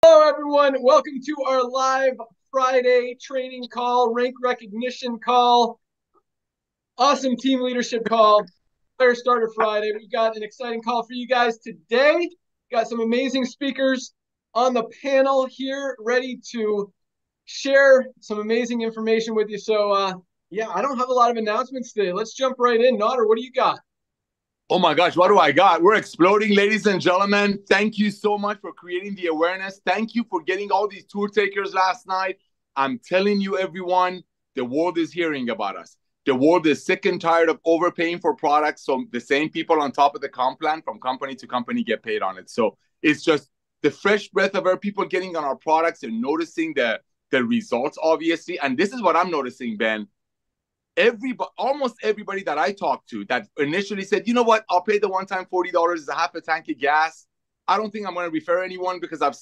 Hello, everyone. Welcome to our live Friday training call, rank recognition call, awesome team leadership call, Firestarter Friday. We've got an exciting call for you guys today. We've got some amazing speakers on the panel here ready to share some amazing information with you. So, yeah, I don't have a lot of announcements today. Let's jump right in. Nader, what do you got? Oh my gosh, what do I got? We're exploding, ladies and gentlemen. Thank you so much for creating the awareness. Thank you for getting all these tour takers last night. I'm telling you, everyone, the world is hearing about us. The world is sick and tired of overpaying for products. So the same people on top of the comp plan from company to company get paid on it. So it's just the fresh breath of our people getting on our products and noticing the results, obviously. And this is what I'm noticing, Ben. Almost everybody that I talked to that initially said, you know what, I'll pay the one-time $40 is a half a tank of gas. I don't think I'm going to refer anyone because I've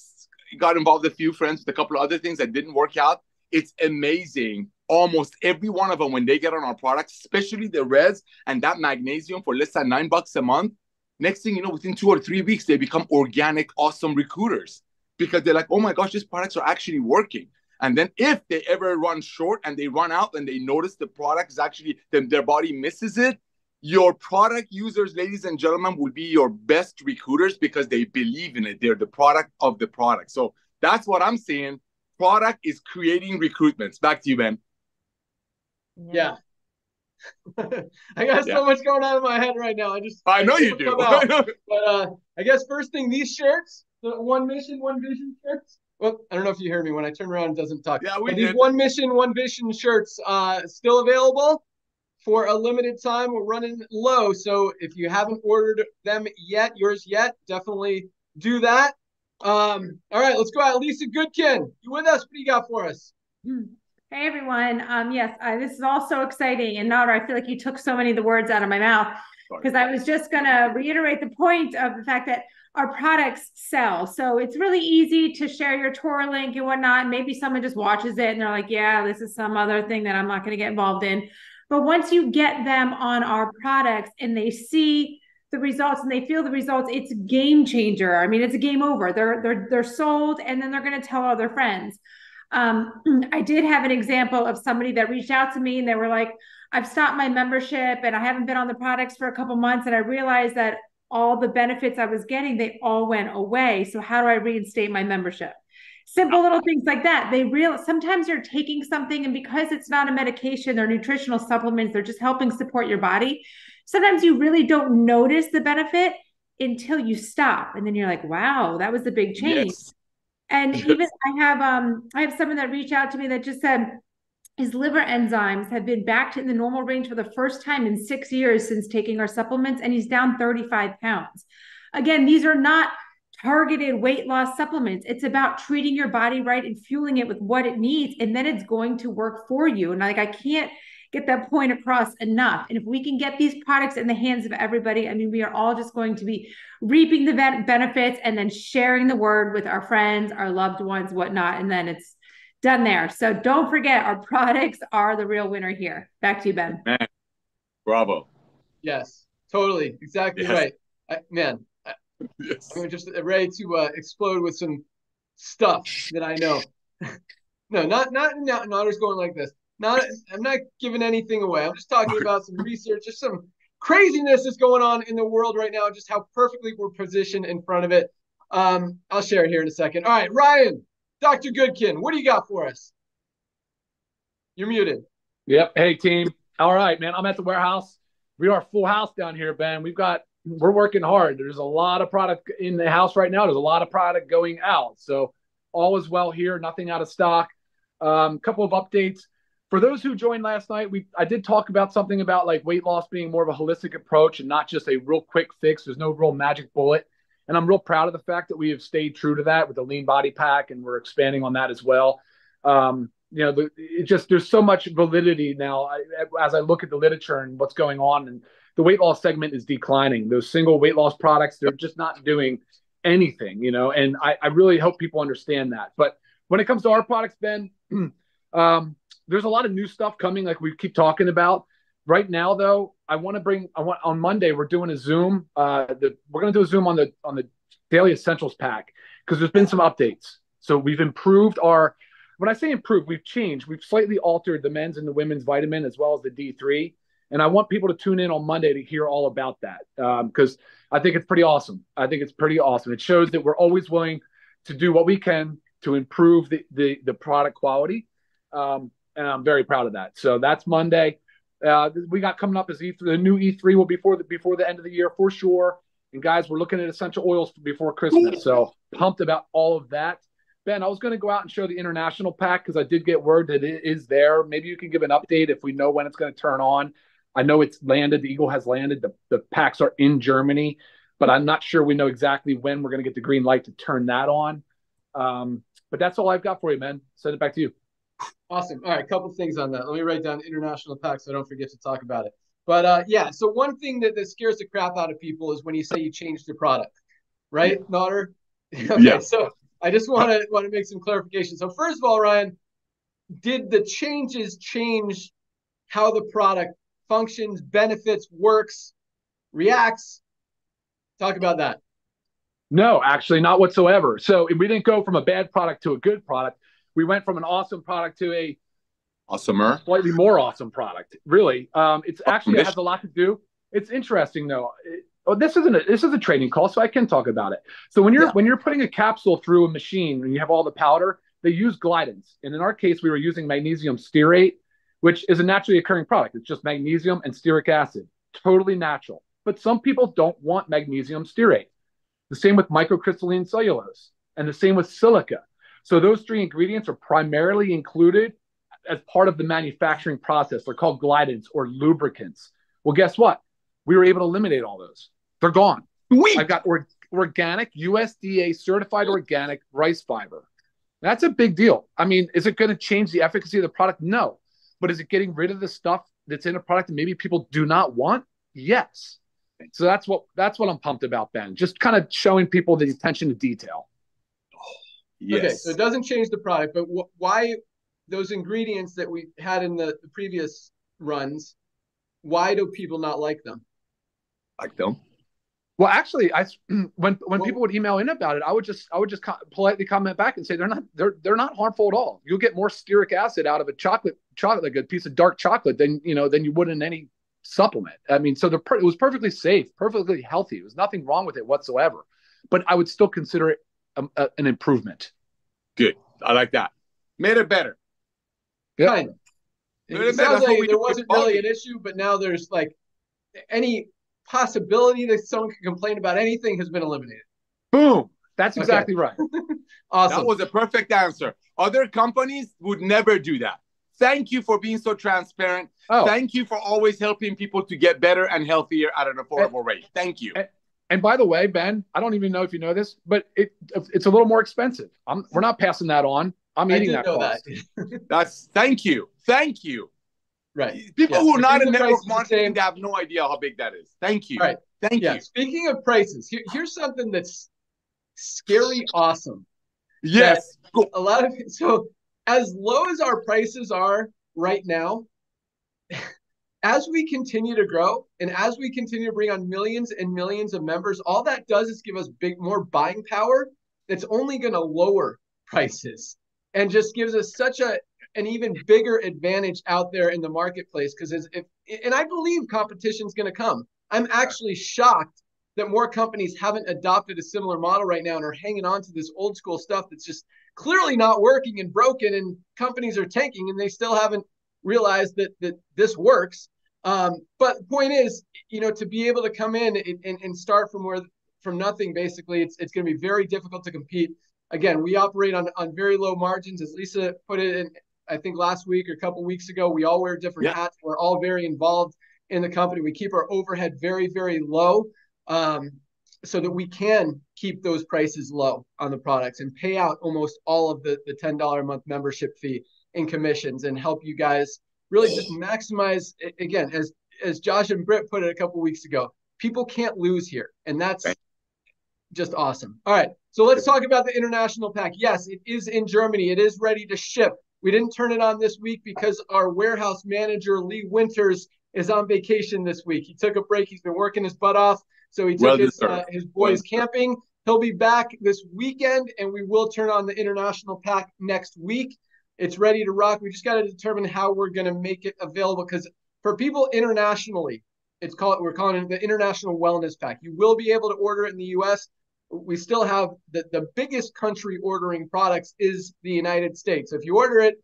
got involved a few friends with a couple of other things that didn't work out. It's amazing. Almost every one of them, when they get on our products, especially the reds and that magnesium for less than $9 a month, next thing you know, within 2 or 3 weeks, they become organic, awesome recruiters because they're like, oh my gosh, these products are actually working. And then if they ever run short and they run out and they notice the product is actually, their body misses it, your product users, ladies and gentlemen, will be your best recruiters because they believe in it. They're the product of the product. So that's what I'm saying. Product is creating recruitments. Back to you, Ben. Yeah. I got so much going on in my head right now. I know you do. But I guess first thing, these shirts, the One Mission, One Vision shirts. Well, I don't know if you heard me. When I turn around, it doesn't talk. Yeah, we but did. These One Mission, One Vision shirts still available for a limited time. We're running low. So if you haven't ordered them yet, definitely do that. All right, let's go out. Lisa Goodkin, you with us? What do you got for us? Hey, everyone. Yes, this is all so exciting. And Nader, I feel like you took so many of the words out of my mouth because I was just going to reiterate the point of the fact that our products sell. So it's really easy to share your tour link and whatnot. Maybe someone just watches it and they're like, yeah, this is some other thing that I'm not going to get involved in. But once you get them on our products and they see the results and they feel the results, it's a game changer. I mean, it's a game over. They're sold, and then they're going to tell all their friends. I did have an example of somebody that reached out to me and they were like, I've stopped my membership and I haven't been on the products for a couple months. And I realized that all the benefits I was getting, they all went away. So how do I reinstate my membership? Simple little things like that. Sometimes you're taking something and because it's not a medication, they're nutritional supplements, they're just helping support your body. Sometimes you really don't notice the benefit until you stop. And then you're like, wow, that was a big change. Yes. And even I have someone that reached out to me that just said his liver enzymes have been back to in the normal range for the first time in 6 years since taking our supplements, and he's down 35 pounds. Again, these are not targeted weight loss supplements. It's about treating your body right and fueling it with what it needs, and then it's going to work for you. And I can't get that point across enough. And if we can get these products in the hands of everybody, I mean, we are all just going to be reaping the benefits and then sharing the word with our friends, our loved ones, whatnot. And then it's done there. So don't forget, our products are the real winner here. Back to you, Ben. Man, bravo. Yes, totally. Exactly right. Yes. I'm just ready to explode with some stuff that I know. No, not Nader's going like this. I'm not giving anything away. I'm just talking about some research, just some craziness that's going on in the world right now, just how perfectly we're positioned in front of it. I'll share it here in a second. All right, Ryan, Dr. Goodkin, what do you got for us? You're muted. Yep. Hey, team. All right, man. I'm at the warehouse. We are full house down here, Ben. We're working hard. There's a lot of product in the house right now. There's a lot of product going out. So all is well here. Nothing out of stock. Couple of updates. For those who joined last night, I did talk about something about like weight loss being more of a holistic approach and not just a real quick fix. There's no real magic bullet. And I'm real proud of the fact that we have stayed true to that with the lean body pack, and we're expanding on that as well. There's so much validity now as I look at the literature and what's going on, and the weight loss segment is declining. Those single weight loss products, they're just not doing anything, and I really hope people understand that. But when it comes to our products, Ben, there's a lot of new stuff coming, like we keep talking about. Right now, though, on Monday, we're doing a Zoom. We're going to do a Zoom on the Daily Essentials pack because there's been some updates. So we've improved our, when I say improved, we've changed. We've slightly altered the men's and the women's vitamin as well as the D3. And I want people to tune in on Monday to hear all about that because I think it's pretty awesome. I think it's pretty awesome. It shows that we're always willing to do what we can to improve the product quality. And I'm very proud of that. So that's Monday. We got coming up as E3, the new E3 will be before the end of the year for sure. And guys, we're looking at essential oils before Christmas. So pumped about all of that. Ben, I was going to go out and show the international pack because I did get word that it is there. Maybe you can give an update if we know when it's going to turn on. I know it's landed. The Eagle has landed. The packs are in Germany, but I'm not sure we know exactly when we're going to get the green light to turn that on. But that's all I've got for you, man. Send it back to you. Awesome. All right, a couple things on that. Let me write down international pack so I don't forget to talk about it. But yeah, so one thing that scares the crap out of people is when you say you changed the product, right, Nodder? Okay, yeah. So I just want to make some clarification. So first of all, Ryan, did the changes change how the product functions, benefits, works, reacts? Talk about that. No, actually not whatsoever. So we didn't go from a bad product to a good product. We went from an awesome product to a awesomer, slightly more awesome product. Really, it's actually, it has a lot to do. It's interesting though. This is a training call, so I can talk about it. So when you're putting a capsule through a machine and you have all the powder, they use glidants. And in our case, we were using magnesium stearate, which is a naturally occurring product. It's just magnesium and stearic acid, totally natural. But some people don't want magnesium stearate. The same with microcrystalline cellulose, and the same with silica. So those three ingredients are primarily included as part of the manufacturing process. They're called glidants or lubricants. Well, guess what? We were able to eliminate all those. They're gone. I've got organic, USDA certified organic rice fiber. That's a big deal. I mean, is it going to change the efficacy of the product? No. But is it getting rid of the stuff that's in a product that maybe people do not want? Yes. So that's what I'm pumped about, Ben. Just kind of showing people the attention to detail. Yes. Okay, so it doesn't change the product, but why those ingredients that we had in the previous runs, why do people not like them? Like them? Well, actually, when people would email in about it, I would just politely comment back and say they're not harmful at all. You'll get more stearic acid out of a chocolate like a piece of dark chocolate than you would in any supplement. I mean, so it was perfectly safe, perfectly healthy. There was nothing wrong with it whatsoever. But I would still consider it an improvement. Good. I like that. Made it better. Yeah. Kind of. It sounds like there wasn't really an issue, but now there's like any possibility that someone can complain about anything has been eliminated. Boom. That's exactly right. Awesome. That was a perfect answer. Other companies would never do that. Thank you for being so transparent. Oh. Thank you for always helping people to get better and healthier at an affordable rate. Thank you. And by the way, Ben, I don't even know if you know this, but it's a little more expensive. We're not passing that on. I'm eating that cost. Thank you. Thank you. Right. People who are not in network marketing, they have no idea how big that is. Thank you. Right. Thank you. Speaking of prices, here's something that's scary awesome. Yes. Cool. So as low as our prices are right now, as we continue to grow and as we continue to bring on millions and millions of members, all that does is give us more buying power that's only going to lower prices and just gives us such an even bigger advantage out there in the marketplace. Because and I believe competition is going to come. I'm actually shocked that more companies haven't adopted a similar model right now and are hanging on to this old school stuff that's just clearly not working and broken, and companies are tanking and they still haven't realized that this works. But the point is, to be able to come in and start from nothing, basically, it's going to be very difficult to compete. Again, we operate on very low margins. As Lisa put it in, I think last week or a couple of weeks ago, we all wear different hats. We're all very involved in the company. We keep our overhead very, very low so that we can keep those prices low on the products and pay out almost all of the $10 a month membership fee in commissions and help you guys really just maximize. Again, as Josh and Britt put it a couple of weeks ago, people can't lose here. And that's just awesome. All right. So let's talk about the international pack. Yes, it is in Germany. It is ready to ship. We didn't turn it on this week because our warehouse manager, Lee Winters, is on vacation this week. He took a break. He's been working his butt off. So he took his boys camping. He'll be back this weekend, and we will turn on the international pack next week. It's ready to rock. We just got to determine how we're going to make it available, because for people internationally, we're calling it the International Wellness Pack. You will be able to order it in the U.S. We still have the biggest country ordering products is the United States. So if you order it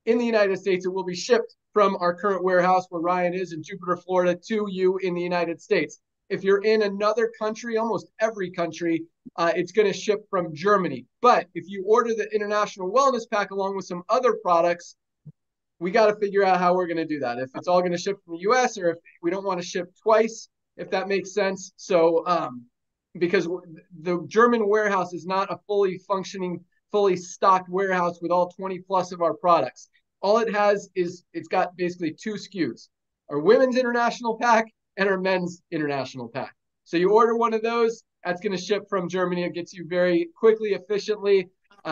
in the United States, it will be shipped from our current warehouse where Ryan is in Jupiter, Florida, to you in the United States. If you're in another country, almost every country, it's going to ship from Germany. But if you order the International Wellness Pack along with some other products, we got to figure out how we're going to do that. If it's all going to ship from the U.S. or if we don't want to ship twice, if that makes sense. So because the German warehouse is not a fully functioning, fully stocked warehouse with all 20 plus of our products. All it has is it's got basically 2 SKUs, our women's international pack and our men's international pack. So you order one of those, that's going to ship from Germany. It gets you very quickly, efficiently.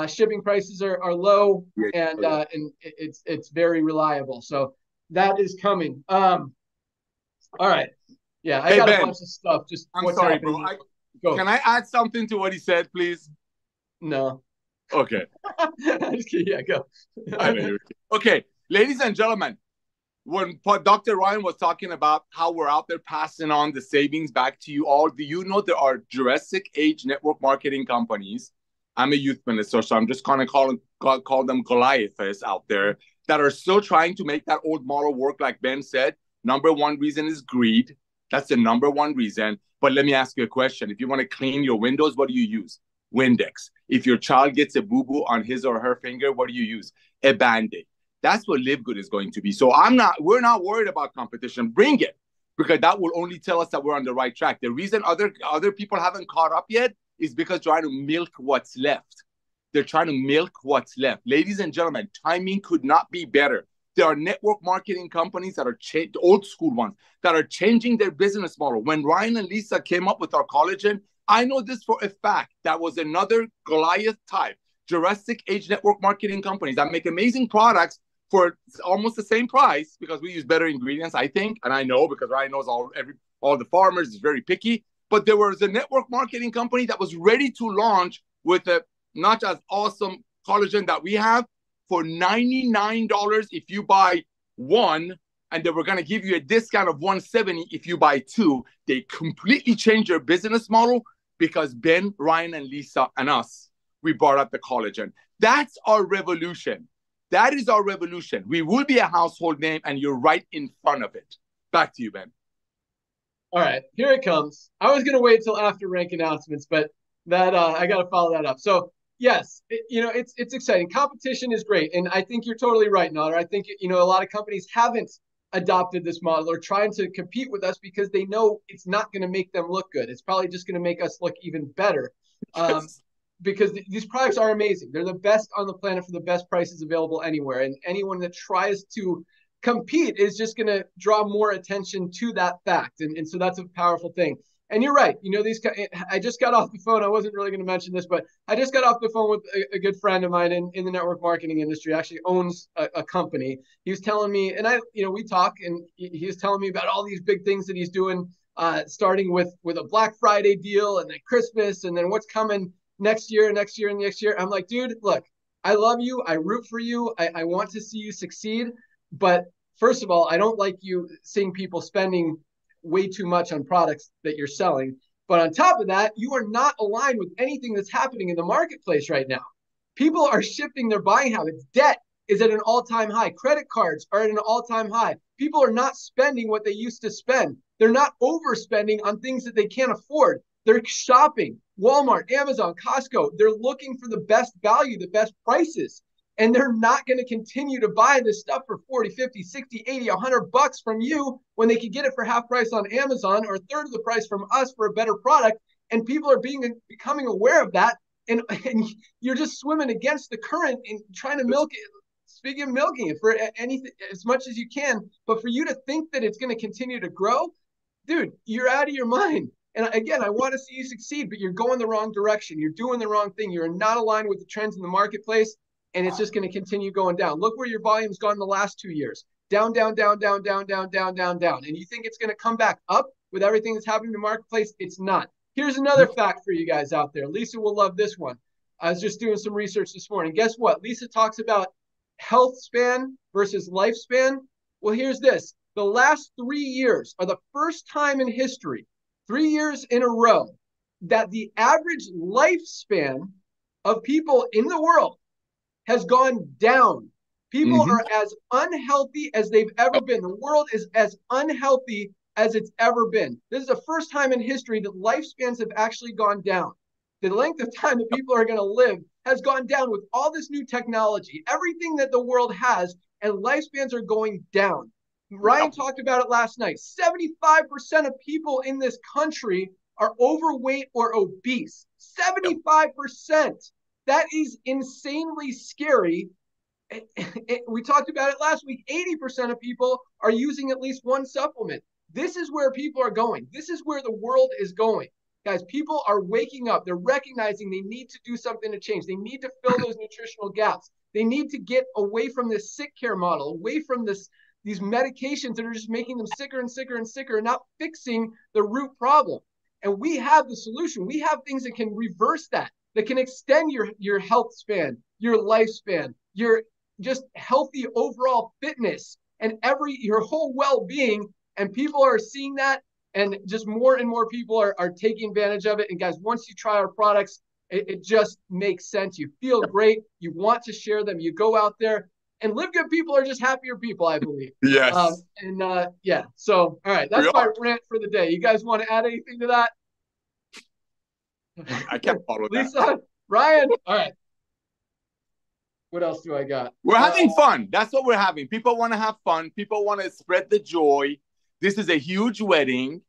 Shipping prices are low, and it's very reliable. So that is coming. All right. Yeah, I got a bunch of stuff. Just I'm what's sorry, happening. bro. Can I add something to what he said, please? No. Okay. I'm just kidding. Yeah, go. I know you're kidding. Okay, ladies and gentlemen, when Dr. Ryan was talking about how we're out there passing on the savings back to you all, do you know there are Jurassic Age network marketing companies? I'm a youth minister, so I'm just kind of call them Goliaths out there that are still trying to make that old model work, like Ben said. Number one reason is greed. That's the number one reason. But let me ask you a question. If you want to clean your windows, what do you use? Windex. If your child gets a boo-boo on his or her finger, what do you use? A Band-Aid. That's what LiveGood is going to be. So we're not worried about competition. Bring it, because that will only tell us that we're on the right track. The reason other people haven't caught up yet is because trying to milk what's left. They're trying to milk what's left. Ladies and gentlemen, timing could not be better. There are network marketing companies that are old school ones that are changing their business model. When Ryan and Lisa came up with our collagen, I know this for a fact. That was another Goliath type, Jurassic Age network marketing companies that make amazing products for almost the same price, because we use better ingredients, I think. And I know because Ryan knows all the farmers, is very picky. But there was a network marketing company that was ready to launch with a not as awesome collagen that we have for $99 if you buy one, and they were going to give you a discount of $170 if you buy 2. They completely changed their business model because Ben, Ryan, and Lisa and us, we brought up the collagen. That's our revolution. That is our revolution. We will be a household name, and you're right in front of it. Back to you, Ben. All right, here it comes. I was going to wait till after rank announcements, but that I got to follow that up. So yes, it's exciting. Competition is great, and I think you're totally right, Nader. I think a lot of companies haven't adopted this model or trying to compete with us because they know it's not going to make them look good. It's probably just going to make us look even better. Because these products are amazing. They're the best on the planet for the best prices available anywhere. And anyone that tries to compete is just going to draw more attention to that fact. And so that's a powerful thing. And you're right. I just got off the phone. I wasn't really going to mention this, but I just got off the phone with a good friend of mine in the network marketing industry, actually owns a company. He was telling me, and we talk, and he was telling me about all these big things that he's doing, starting with a Black Friday deal and then Christmas and then what's coming next year. I'm like, dude, look, I love you. I root for you. I want to see you succeed. But first of all, I don't like you seeing people spending way too much on products that you're selling. But on top of that, you are not aligned with anything that's happening in the marketplace right now. People are shifting their buying habits. Debt is at an all-time high. Credit cards are at an all-time high. People are not spending what they used to spend. They're not overspending on things that they can't afford. They're shopping. Walmart, Amazon, Costco, they're looking for the best value, the best prices. And they're not going to continue to buy this stuff for 40, 50, 60, 80, $100 from you when they could get it for half price on Amazon or a third of the price from us for a better product. And people are becoming aware of that. And you're just swimming against the current and trying to milk it. Speaking of milking it for anything, as much as you can, but for you to think that it's going to continue to grow, dude, you're out of your mind. And again, I want to see you succeed, but you're going the wrong direction. You're doing the wrong thing. You're not aligned with the trends in the marketplace, and it's just going to continue going down. Look where your volume's gone the last 2 years. Down, down, down, down, down, down, down, down, down. And you think it's going to come back up with everything that's happening in the marketplace? It's not. Here's another fact for you guys out there. Lisa will love this one. I was just doing some research this morning. Guess what? Lisa talks about health span versus lifespan. Well, here's this. The last 3 years are the first time in history, 3 years in a row, that the average lifespan of people in the world has gone down. People are as unhealthy as they've ever been. The world is as unhealthy as it's ever been. This is the first time in history that lifespans have actually gone down. The length of time that people are going to live has gone down with all this new technology, everything that the world has, and lifespans are going down. Ryan talked about it last night. 75% of people in this country are overweight or obese. 75%. That is insanely scary. We talked about it last week. 80% of people are using at least one supplement. This is where people are going. This is where the world is going. Guys, people are waking up. They're recognizing they need to do something to change. They need to fill those nutritional gaps. They need to get away from this sick care model, away from these medications that are just making them sicker and sicker and sicker and not fixing the root problem. And we have the solution. We have things that can reverse that can extend your health span, your lifespan, your just healthy overall fitness, and your whole well-being. And people are seeing that, and just more and more people are taking advantage of it. And guys, once you try our products, it just makes sense. You feel great. You want to share them. You go out there, and LiveGood people are just happier people, I believe. Yes. Yeah. So, all right, that's my rant for the day. You guys want to add anything to that? I can't follow that. Lisa, Ryan. All right. What else do I got? We're having fun. That's what we're having. People want to have fun. People want to spread the joy. This is a huge wedding.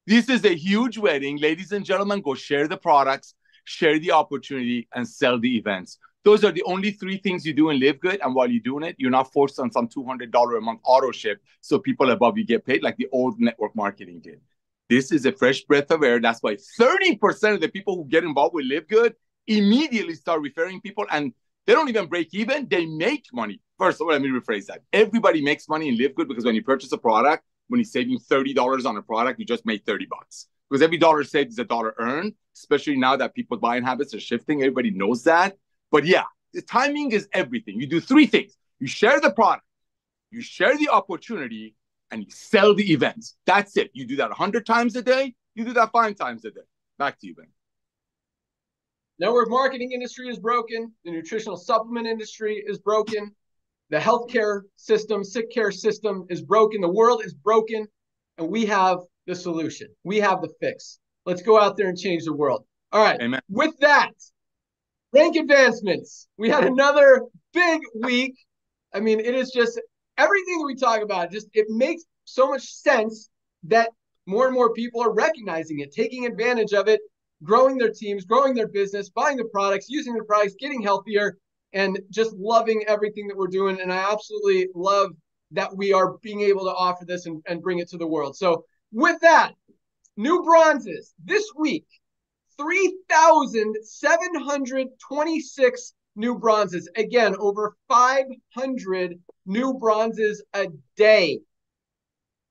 This is a huge wedding. Ladies and gentlemen, go share the products, share the opportunity, and sell the events. Those are the only 3 things you do in LiveGood. And while you're doing it, you're not forced on some $200 a month auto ship so people above you get paid like the old network marketing did. This is a fresh breath of air. That's why 30% of the people who get involved with LiveGood immediately start referring people, and they don't even break even. They make money. First of all, let me rephrase that. Everybody makes money in LiveGood because when you purchase a product, when you're saving $30 on a product, you just made $30. Because every dollar saved is a dollar earned, especially now that people's buying habits are shifting. Everybody knows that. But yeah, the timing is everything. You do 3 things. You share the product, you share the opportunity, and you sell the events. That's it. You do that 100 times a day. You do that 5 times a day. Back to you, Ben. Network marketing industry is broken. The nutritional supplement industry is broken. The healthcare system, sick care system is broken. The world is broken, and we have the solution. We have the fix. Let's go out there and change the world. All right. Amen. With that, rank advancements. We had another big week. I mean, it is just everything that we talk about. Just it makes so much sense that more and more people are recognizing it, taking advantage of it, growing their teams, growing their business, buying the products, using the products, getting healthier, and just loving everything that we're doing. And I absolutely love that we are being able to offer this and bring it to the world. So with that, new bronzes this week, 3,726 new bronzes. Again, over 500 new bronzes a day.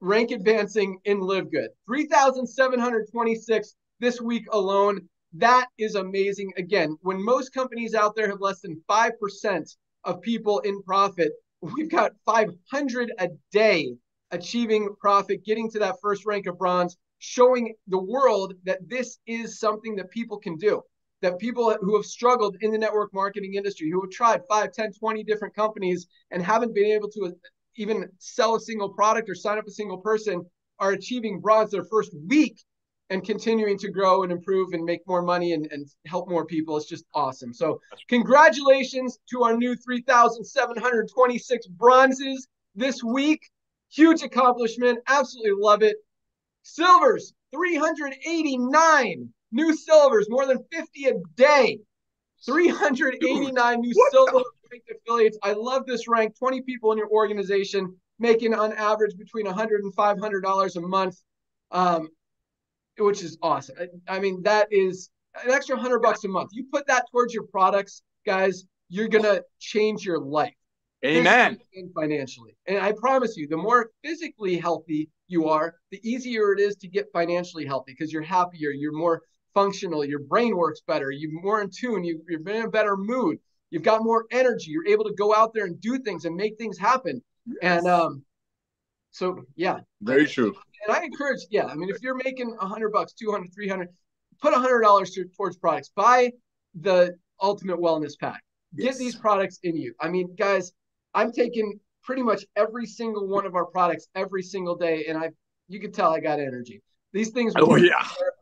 Rank advancing in LiveGood. 3,726 this week alone. That is amazing. Again, when most companies out there have less than 5% of people in profit, we've got 500 a day achieving profit, getting to that first rank of bronze, showing the world that this is something that people can do, that people who have struggled in the network marketing industry, who have tried 5, 10, 20 different companies and haven't been able to even sell a single product or sign up a single person, are achieving bronze their first week and continuing to grow and improve and make more money and help more people. It's just awesome. So congratulations to our new 3,726 bronzes this week. Huge accomplishment. Absolutely love it. Silvers, 389 new silvers, more than 50 a day. 389 new silver affiliates. I love this rank. 20 people in your organization making on average between $100 and $500 a month, which is awesome. I mean, that is an extra $100 a month. You put that towards your products, guys, you're going to change your life. Amen. And financially. And I promise you, the more physically healthy you are, the easier it is to get financially healthy because you're happier, you're more functional. Your brain works better. You're more in tune. You're in a better mood. You've got more energy. You're able to go out there and do things and make things happen. Yes. And so, yeah. Very true. And I encourage, yeah, I mean, if you're making $100, $200, $300, put $100 towards products. Buy the Ultimate Wellness Pack. Get these products in you. I mean, guys, I'm taking pretty much every single one of our products every single day, and you can tell I got energy. These things are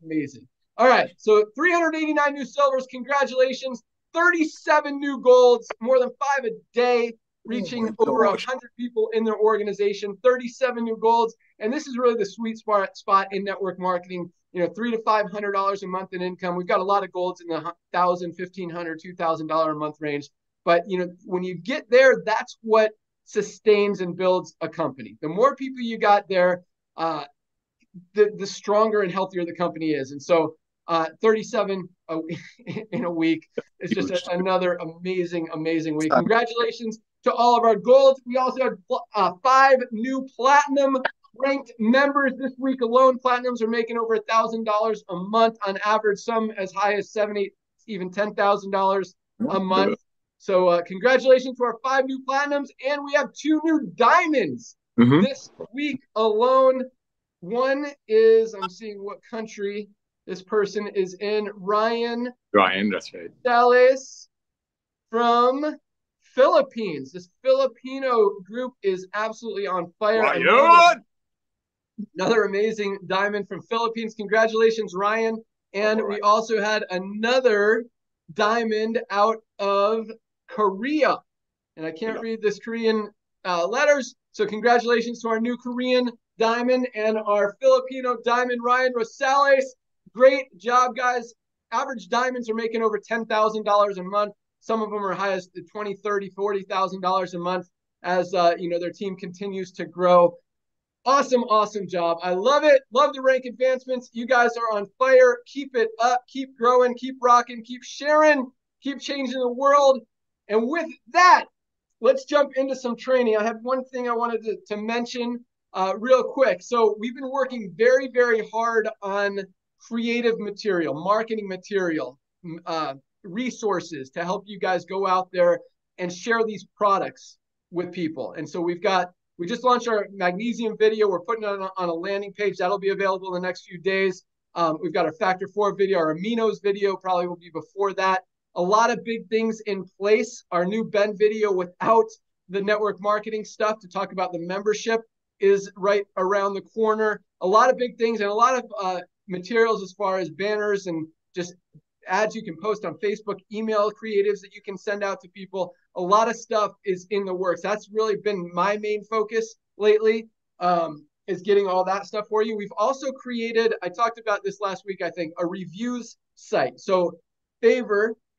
amazing. All right, so 389 new silvers. Congratulations. 37 new golds, more than 5 a day, reaching over 100 people in their organization. 37 new golds, and this is really the sweet spot in network marketing. You know, $300 to $500 a month in income. We've got a lot of golds in the $1,000, $1,500, $2,000 a month range. But you know, when you get there, that's what sustains and builds a company. The more people you got there, the stronger and healthier the company is. And so 37 in a week is just another amazing week. Congratulations to all of our golds. We also had 5 new platinum ranked members this week alone. Platinums are making over $1,000 a month on average, some as high as $7,000, $8,000, even $10,000 a month. So congratulations to our 5 new platinums, and we have 2 new diamonds this week alone. One is, I'm seeing what country this person is in. Ryan, that's right. Dallas from Philippines. This Filipino group is absolutely on fire. Ryan! Another amazing diamond from Philippines. Congratulations, Ryan. And we also had another diamond out of Korea. And I can't read this Korean letters. So congratulations to our new Korean diamond and our Filipino diamond, Ryan Rosales. Great job, guys. Average diamonds are making over $10,000 a month. Some of them are high as $20,000, $30,000, $40,000 a month as you know, their team continues to grow. Awesome job. I love it. Love the rank advancements. You guys are on fire. Keep it up. Keep growing. Keep rocking. Keep sharing. Keep changing the world. And with that, let's jump into some training. I have one thing I wanted to mention real quick. So we've been working very hard on creative material, marketing material, resources to help you guys go out there and share these products with people. And so we just launched our magnesium video. We're putting it on a landing page. That'll be available in the next few days. We've got our Factor 4 video. Our aminos video probably will be before that. A lot of big things in place. Our new Ben video without the network marketing stuff to talk about the membership is right around the corner. A lot of big things and a lot of materials as far as banners and just ads you can post on Facebook, email creatives that you can send out to people. A lot of stuff is in the works. That's really been my main focus lately, is getting all that stuff for you. We've also created, I talked about this last week, I think, a reviews site. So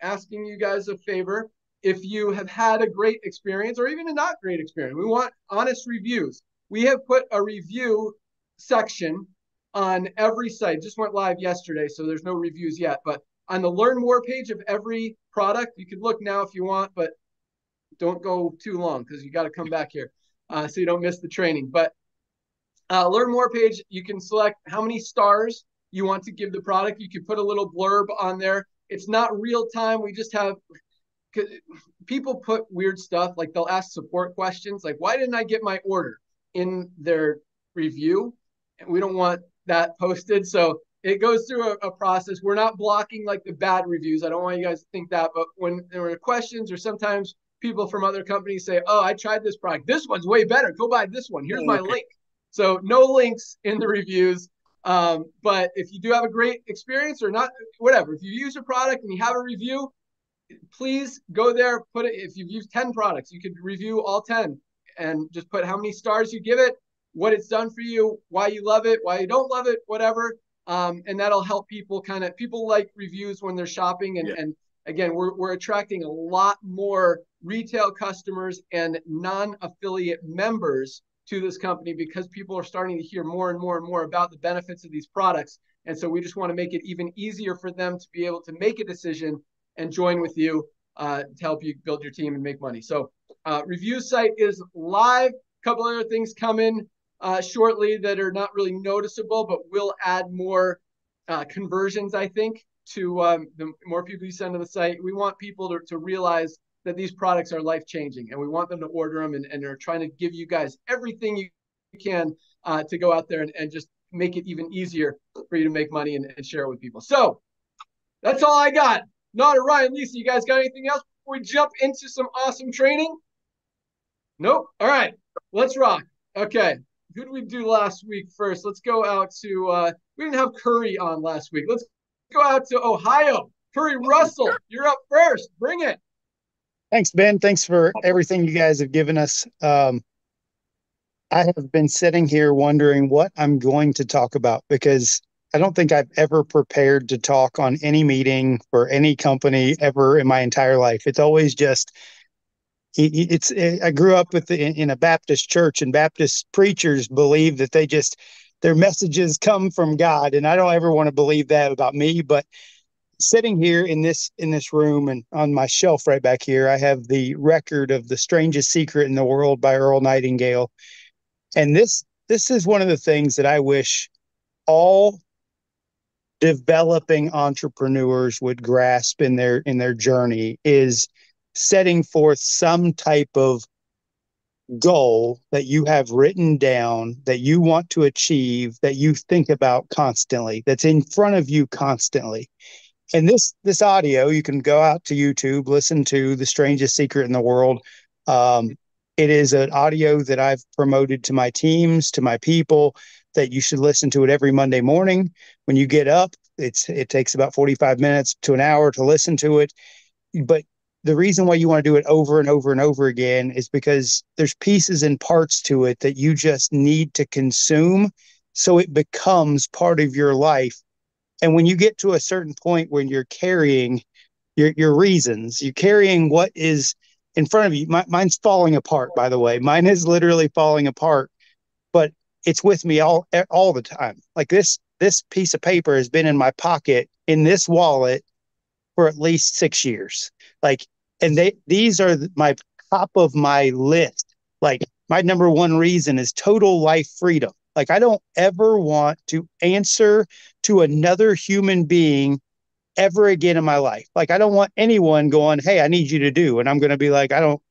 asking you guys a favor, if you have had a great experience or even a not great experience, we want honest reviews. We have put a review section on every site. Just went live yesterday, so there's no reviews yet. But on the Learn More page of every product, you can look now if you want, but don't go too long because you got to come back here so you don't miss the training. But Learn More page, you can select how many stars you want to give the product. You can put a little blurb on there. It's not real time. We just have people put weird stuff, like they'll ask support questions like, why didn't I get my order in their review? And we don't want that posted. So it goes through a process. We're not blocking like the bad reviews. I don't want you guys to think that, but when there are questions or sometimes people from other companies say, oh, I tried this product. This one's way better. Go buy this one. Here's my link. So no links in the reviews. But if you do have a great experience or not, whatever, if you use a product and you have a review, please go there, put it. If you've used 10 products, you could review all 10 and just put how many stars you give it, what it's done for you, why you love it, why you don't love it, whatever. And that'll help people people like reviews when they're shopping. And again, we're attracting a lot more retail customers and non-affiliate members to this company because people are starting to hear more and more about the benefits of these products. And so we just want to make it even easier for them to be able to make a decision and join with you to help you build your team and make money. So review site is live. A couple other things coming shortly that are not really noticeable, but we'll add more conversions, I think, to the more people you send to the site. We want people to realize that these products are life-changing, and we want them to order them, and they're trying to give you guys everything you can to go out there and just make it even easier for you to make money and share it with people. So that's all I got. Nada, Ryan, Lisa, you guys got anything else before we jump into some awesome training? Nope. All right, let's rock. Okay, who did we do last week first? Let's go out to, we didn't have Curry on last week. Let's go out to Ohio. Curry Russell, you're up first. Bring it. Thanks, Ben. Thanks for everything you guys have given us. I have been sitting here wondering what I'm going to talk about, because I don't think I've ever prepared to talk on any meeting for any company ever in my entire life. It's always just, I grew up in a Baptist church, and Baptist preachers believe that their messages come from God. And I don't ever want to believe that about me, but sitting here in this room, and on my shelf right back here, I have the record of The Strangest Secret in the World by Earl Nightingale. And this is one of the things that I wish all developing entrepreneurs would grasp in their journey, is setting forth some type of goal that you have written down, that you want to achieve, that you think about constantly, that's in front of you constantly. And this audio, you can go out to YouTube, listen to The Strangest Secret in the World. It is an audio that I've promoted to my teams, to my people, that you should listen to it every Monday morning when you get up. It takes about 45 minutes to an hour to listen to it. But the reason why you want to do it over and over and over again is because there's pieces and parts to it that you just need to consume, so it becomes part of your life. And when you get to a certain point when you're carrying your reasons, you're carrying what is in front of you. Mine's falling apart, by the way. Mine is literally falling apart, but it's with me all the time. Like this piece of paper has been in my pocket in this wallet for at least 6 years. Like, and these are my top of my list. Like, my number one reason is total life freedom. Like, I don't ever want to answer to another human being ever again in my life. Like, I don't want anyone going, "Hey, I need you to do," and I'm going to be like, I don't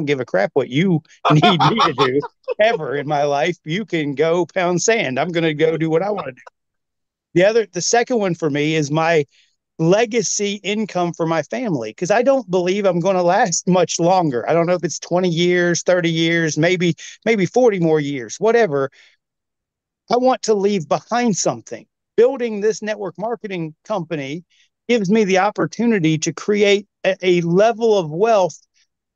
give a crap what you need me to do ever in my life. You can go pound sand. I'm going to go do what I want to do. The second one for me is my legacy income for my family, because I don't believe I'm going to last much longer. I don't know if it's 20 years, 30 years, maybe 40 more years, whatever. I want to leave behind something. Building this network marketing company gives me the opportunity to create a level of wealth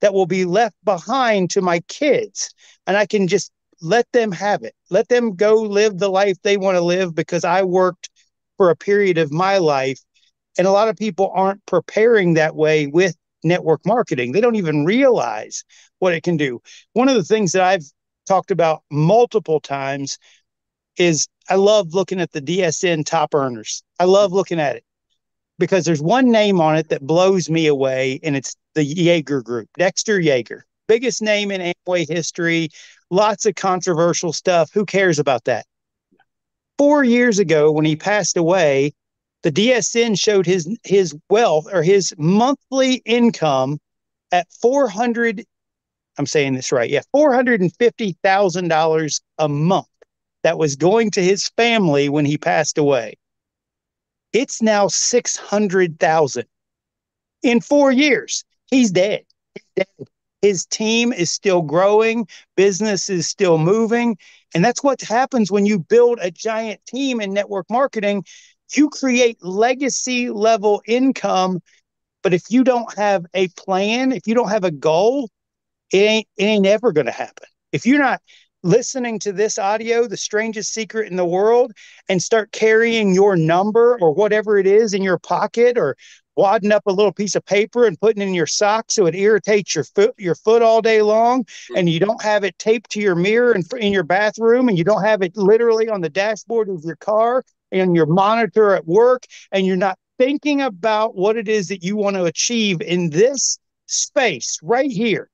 that will be left behind to my kids. And I can just let them have it. Let them go live the life they want to live, because I worked for a period of my life. And a lot of people aren't preparing that way with network marketing. They don't even realize what it can do. One of the things that I've talked about multiple times is I love looking at the DSN top earners. I love looking at it because there's one name on it that blows me away, and it's the Yeager Group, Dexter Yeager. Biggest name in Amway history, lots of controversial stuff. Who cares about that? 4 years ago, when he passed away, the DSN showed his wealth, or his monthly income, at $450,000 a month that was going to his family when he passed away. It's now $600,000 in 4 years. He's dead. His team is still growing. Business is still moving. And that's what happens when you build a giant team in network marketing. You create legacy level income. But if you don't have a plan, if you don't have a goal, it ain't ever going to happen. If you're not listening to this audio, The Strangest Secret in the World, and start carrying your number or whatever it is in your pocket, or wadding up a little piece of paper and putting it in your sock so it irritates your foot all day long, and you don't have it taped to your mirror in your bathroom, and you don't have it literally on the dashboard of your car and your monitor at work, and you're not thinking about what it is that you want to achieve in this space right here,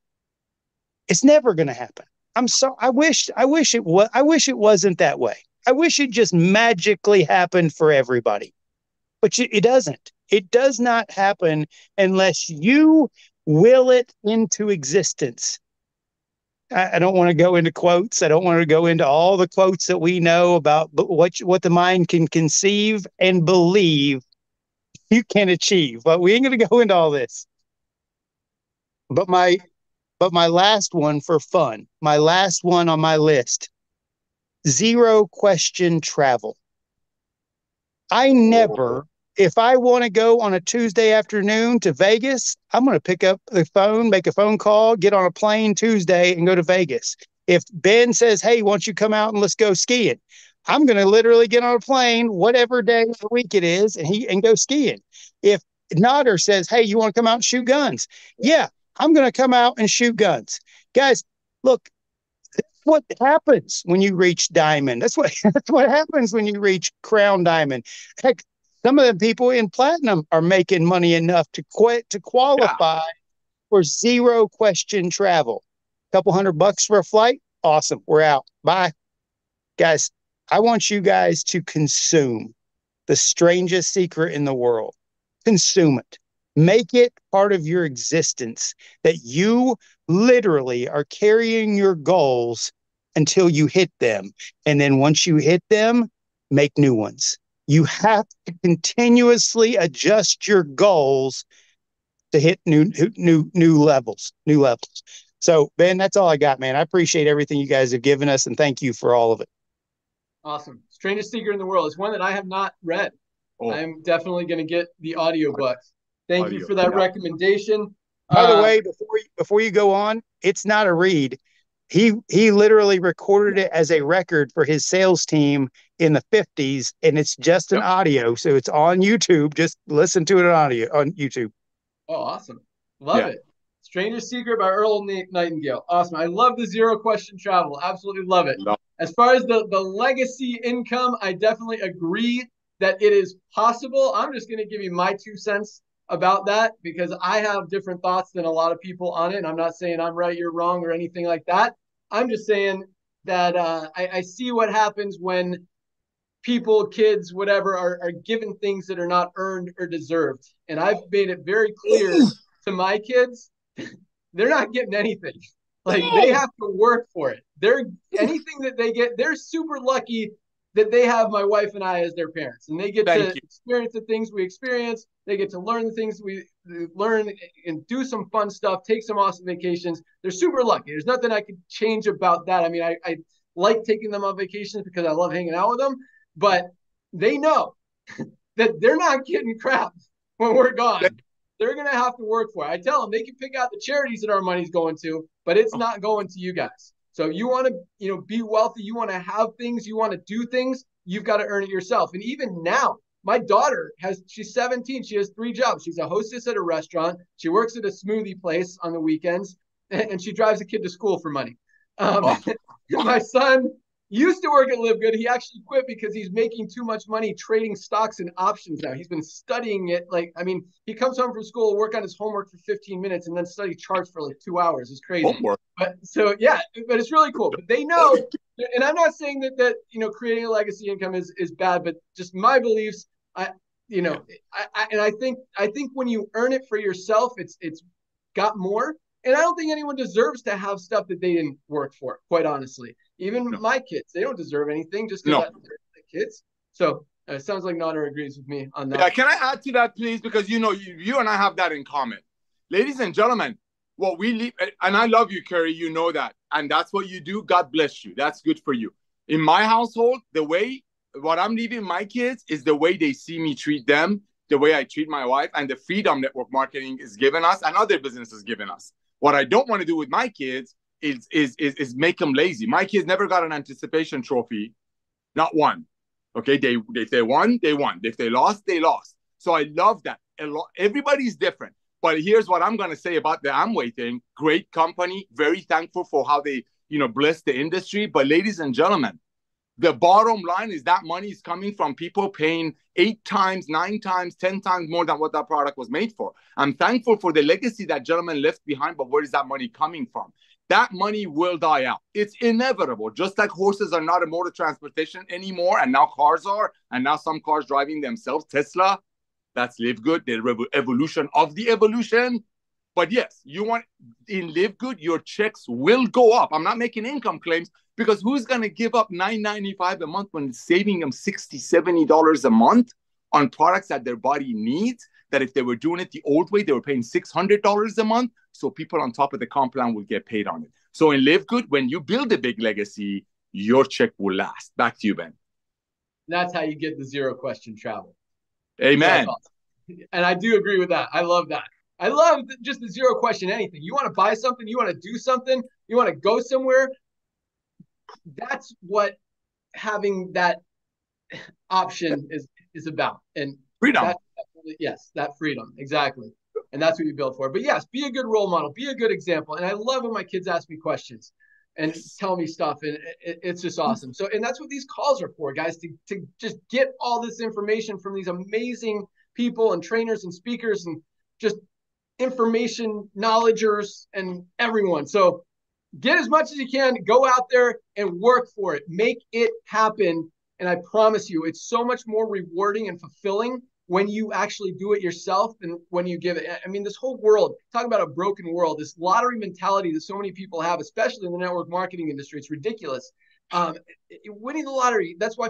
it's never going to happen. I wish it wasn't that way. I wish it just magically happened for everybody, but it doesn't. It does not happen unless you will it into existence. I don't want to go into quotes. I don't want to go into all the quotes that we know about what the mind can conceive and believe you can achieve. But we ain't going to go into all this. But my last one for fun, my last one on my list, zero question travel. I never, if I want to go on a Tuesday afternoon to Vegas, I'm going to pick up the phone, make a phone call, get on a plane Tuesday and go to Vegas. If Ben says, hey, why don't you come out and let's go skiing? I'm going to literally get on a plane, whatever day of the week it is, and go skiing. If Nodder says, hey, you want to come out and shoot guns? Yeah, I'm going to come out and shoot guns. Guys, look, that's what happens when you reach diamond. That's what happens when you reach crown diamond. Heck, some of the people in platinum are making money enough to qualify for zero question travel. A couple $100 for a flight. Awesome. We're out. Bye. Guys, I want you guys to consume the strangest secret in the world. Consume it. Make it part of your existence that you literally are carrying your goals until you hit them. And then once you hit them, make new ones. You have to continuously adjust your goals to hit new levels. So, Ben, that's all I got, man. I appreciate everything you guys have given us, and thank you for all of it. Awesome. Strangest Secret in the World is one that I have not read. I'm definitely going to get the audiobook. Thank you for that recommendation. By the way, before you go on, it's not a read. He literally recorded it as a record for his sales team in the 50s, and it's just an audio, so it's on YouTube. Just listen to it on YouTube. Oh, awesome. Love it. Strangest Secret by Earl Nightingale. Awesome. I love the zero question travel. Absolutely love it. As far as the legacy income, I definitely agree that it is possible. I'm just going to give you my 2 cents about that because I have different thoughts than a lot of people on it. And I'm not saying I'm right, you're wrong, or anything like that. I'm just saying that I see what happens when people, kids, whatever, are given things that are not earned or deserved. And I've made it very clear to my kids, they're not getting anything. Like, they have to work for it. Anything that they get, they're super lucky that they have my wife and I as their parents, and they get to experience the things we experience. They get to learn the things we learn and do some fun stuff, take some awesome vacations. They're super lucky. There's nothing I could change about that. I mean, I like taking them on vacations because I love hanging out with them, but they know that they're not getting crap when we're gone. They're going to have to work for it. I tell them they can pick out the charities that our money's going to, but it's not going to you guys. So you want to, be wealthy, you want to have things, you want to do things, you've got to earn it yourself. And even now, my daughter she's 17. She has 3 jobs. She's a hostess at a restaurant. She works at a smoothie place on the weekends, and she drives a kid to school for money. My son used to work at LiveGood. He actually quit because he's making too much money trading stocks and options now. He's been studying it. He comes home from school, work on his homework for 15 minutes, and then study charts for 2 hours. It's crazy. Homework. But it's really cool. But they know, and I'm not saying that creating a legacy income is bad, but just my beliefs. I think when you earn it for yourself, it's got more. And I don't think anyone deserves to have stuff that they didn't work for, quite honestly. Even my kids, they don't deserve anything just because they're the kids. So it sounds like Nodder agrees with me on that. Yeah, can I add to that, please? Because, you and I have that in common. Ladies and gentlemen, what we leave, and I love you, Kerry, you know that. And that's what you do. God bless you. That's good for you. In my household, what I'm leaving my kids is the way they see me treat them, the way I treat my wife, and the freedom network marketing is giving us and other businesses giving us. What I don't want to do with my kids is make them lazy. My kids never got an anticipation trophy, not one. Okay, if they won, they won. If they lost, they lost. So I love that. Everybody's different. But here's what I'm going to say about the Amway thing. Great company. Very thankful for how they, bless the industry. But ladies and gentlemen, The bottom line is that money is coming from people paying 8 times, 9 times, 10 times more than what that product was made for. I'm thankful for the legacy that gentleman left behind, but where is that money coming from? That money will die out. It's inevitable. Just like horses are not a mode of transportation anymore, and now cars are, and now some cars driving themselves, Tesla, that's LiveGood, the evolution of the evolution. But yes, you want in LiveGood, your checks will go up. I'm not making income claims, because who's going to give up $9.95 a month when it's saving them $60, $70 a month on products that their body needs, that if they were doing it the old way, they were paying $600 a month. So people on top of the comp plan will get paid on it. So in LiveGood, when you build a big legacy, your check will last. Back to you, Ben. That's how you get the zero question travel. Amen. Awesome. And I do agree with that. I love that. I love just the zero question anything. You want to buy something, you want to do something, you want to go somewhere. That's what having that option is about. And freedom. Yes, that freedom. Exactly. And that's what you build for. But yes, be a good role model, be a good example. And I love when my kids ask me questions and tell me stuff. And it's just awesome. So, and that's what these calls are for, guys, to just get all this information from these amazing people and trainers and speakers and just information knowledgeers and everyone. So get as much as you can, go out there and work for it, make it happen. And I promise you, it's so much more rewarding and fulfilling when you actually do it yourself than when you give it. I mean, this whole world, talk about a broken world, this lottery mentality that so many people have, especially in the network marketing industry, it's ridiculous. Winning the lottery, that's why,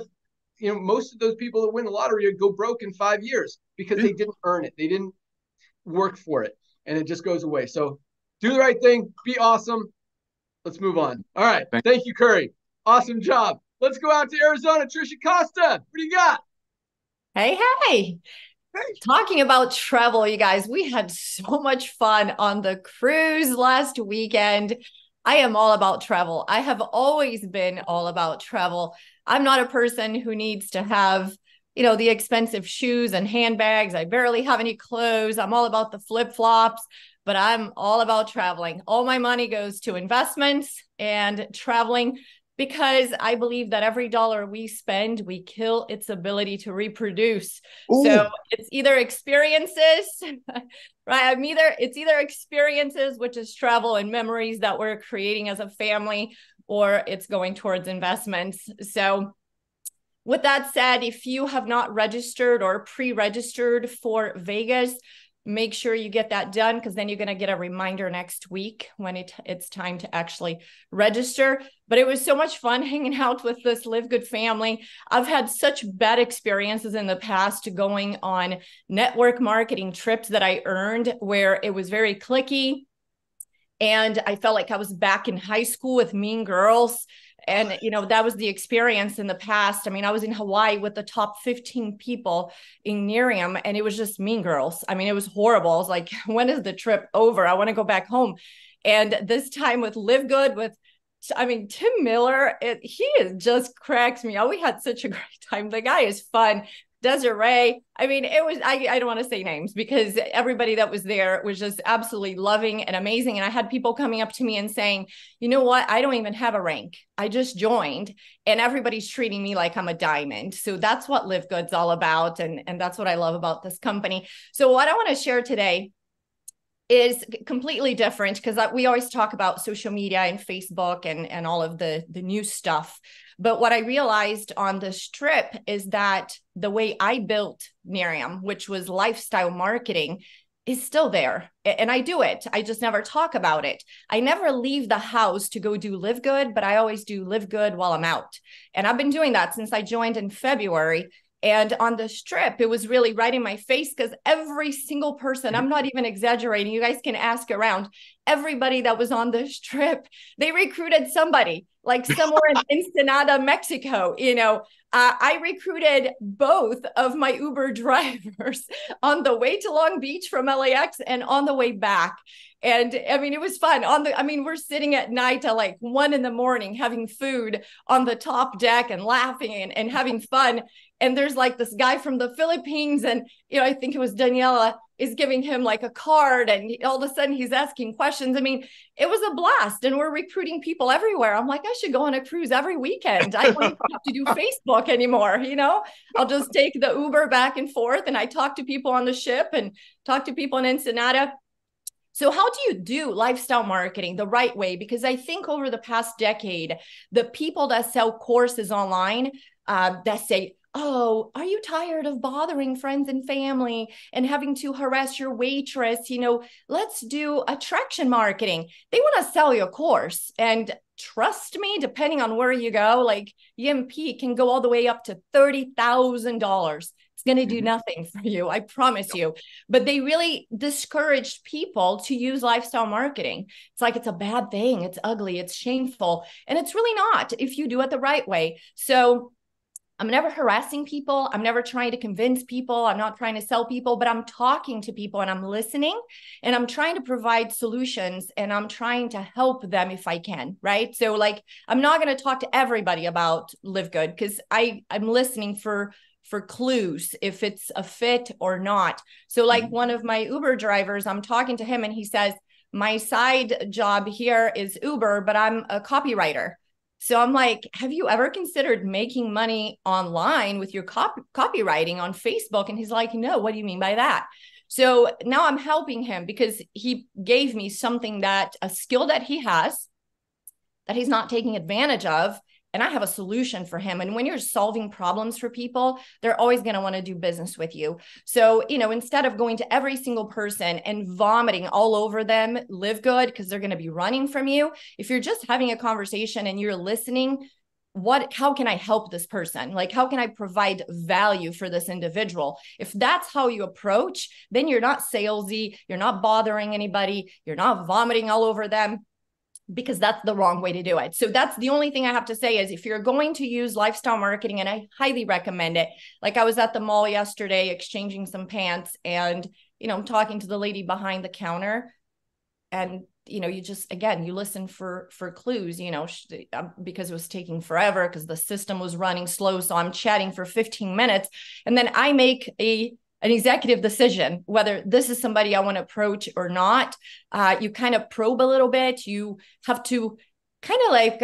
you know, most of those people that win the lottery go broke in 5 years because they didn't earn it. They didn't work for it, and it just goes away. So do the right thing, be awesome. Let's move on. All right. Thank you, Curry. Awesome job. Let's go out to Arizona. Trisha Costa, what do you got? Hey. Talking about travel, you guys, we had so much fun on the cruise last weekend. I am all about travel. I have always been all about travel. I'm not a person who needs to have, you know, the expensive shoes and handbags. I barely have any clothes. I'm all about the flip-flops, but I'm all about traveling. All my money goes to investments and traveling, because I believe that every dollar we spend, we kill its ability to reproduce. Ooh. So it's either experiences, right? It's either experiences, which is travel and memories that we're creating as a family, or it's going towards investments. So with that said, if you have not registered or pre-registered for Vegas, make sure you get that done, because then you're going to get a reminder next week when it's time to actually register. But it was so much fun hanging out with this LiveGood family. I've had such bad experiences in the past going on network marketing trips that I earned where it was very cliquey. And I felt like I was back in high school with mean girls. And, you know, that was the experience in the past. I mean, I was in Hawaii with the top 15 people in Nerium, and it was just mean girls. I mean, it was horrible. I was like, when is the trip over? I want to go back home. And this time with LiveGood, Tim Miller, he just cracks me up. We had such a great time. The guy is fun. Desiree. I mean, it was, I don't want to say names because everybody that was there was just absolutely loving and amazing. And I had people coming up to me and saying, you know what? I don't even have a rank. I just joined and everybody's treating me like I'm a diamond. So that's what LiveGood's all about. And that's what I love about this company. So what I want to share today is completely different, because we always talk about social media and Facebook and all of the new stuff. But what I realized on this trip is that the way I built Nerium, which was lifestyle marketing, is still there. And I do it. I just never talk about it. I never leave the house to go do LiveGood, but I always do LiveGood while I'm out. And I've been doing that since I joined in February. And on this trip, it was really right in my face, because every single person, I'm not even exaggerating, you guys can ask around, everybody that was on this trip, they recruited somebody, like somewhere in Ensenada, Mexico. You know, I recruited both of my Uber drivers on the way to Long Beach from LAX and on the way back. And I mean, it was fun. We're sitting at night at like 1 a.m. having food on the top deck and laughing and having fun. And there's like this guy from the Philippines, and I think it was Daniela, is giving him like a card, and all of a sudden he's asking questions. I mean, it was a blast, and we're recruiting people everywhere. I'm like, I should go on a cruise every weekend. I don't even have to do Facebook anymore. I'll just take the Uber back and forth, and I talk to people on the ship and talk to people in Ensenada. So how do you do lifestyle marketing the right way? Because I think over the past decade, the people that sell courses online that say, oh, are you tired of bothering friends and family and having to harass your waitress? Let's do attraction marketing. They want to sell you a course. And trust me, depending on where you go, like EMP can go all the way up to $30,000. It's going to do nothing for you, I promise you. But they really discouraged people to use lifestyle marketing. It's like, it's a bad thing. It's ugly. It's shameful. And it's really not if you do it the right way. So I'm never harassing people. I'm never trying to convince people. I'm not trying to sell people, but I'm talking to people and I'm listening and I'm trying to provide solutions and I'm trying to help them if I can, right? So like, I'm not going to talk to everybody about LiveGood because I'm listening for clues if it's a fit or not. So like one of my Uber drivers, I'm talking to him and he says, my side job here is Uber, but I'm a copywriter. So I'm like, have you ever considered making money online with your copywriting on Facebook? And he's like, no, what do you mean by that? So now I'm helping him because he gave me a skill that he has that he's not taking advantage of. And I have a solution for him. And when you're solving problems for people, they're always going to want to do business with you. So, instead of going to every single person and vomiting all over them, LiveGood, because they're going to be running from you. If you're just having a conversation and you're listening, how can I help this person? Like, how can I provide value for this individual? If that's how you approach, then you're not salesy, you're not bothering anybody, you're not vomiting all over them, because that's the wrong way to do it. So that's the only thing I have to say is if you're going to use lifestyle marketing, and I highly recommend it. Like I was at the mall yesterday exchanging some pants and, I'm talking to the lady behind the counter and, you just, again, you listen for clues, because it was taking forever because the system was running slow. So I'm chatting for 15 minutes and then I make an executive decision, whether this is somebody I want to approach or not. You kind of probe a little bit. You have to kind of like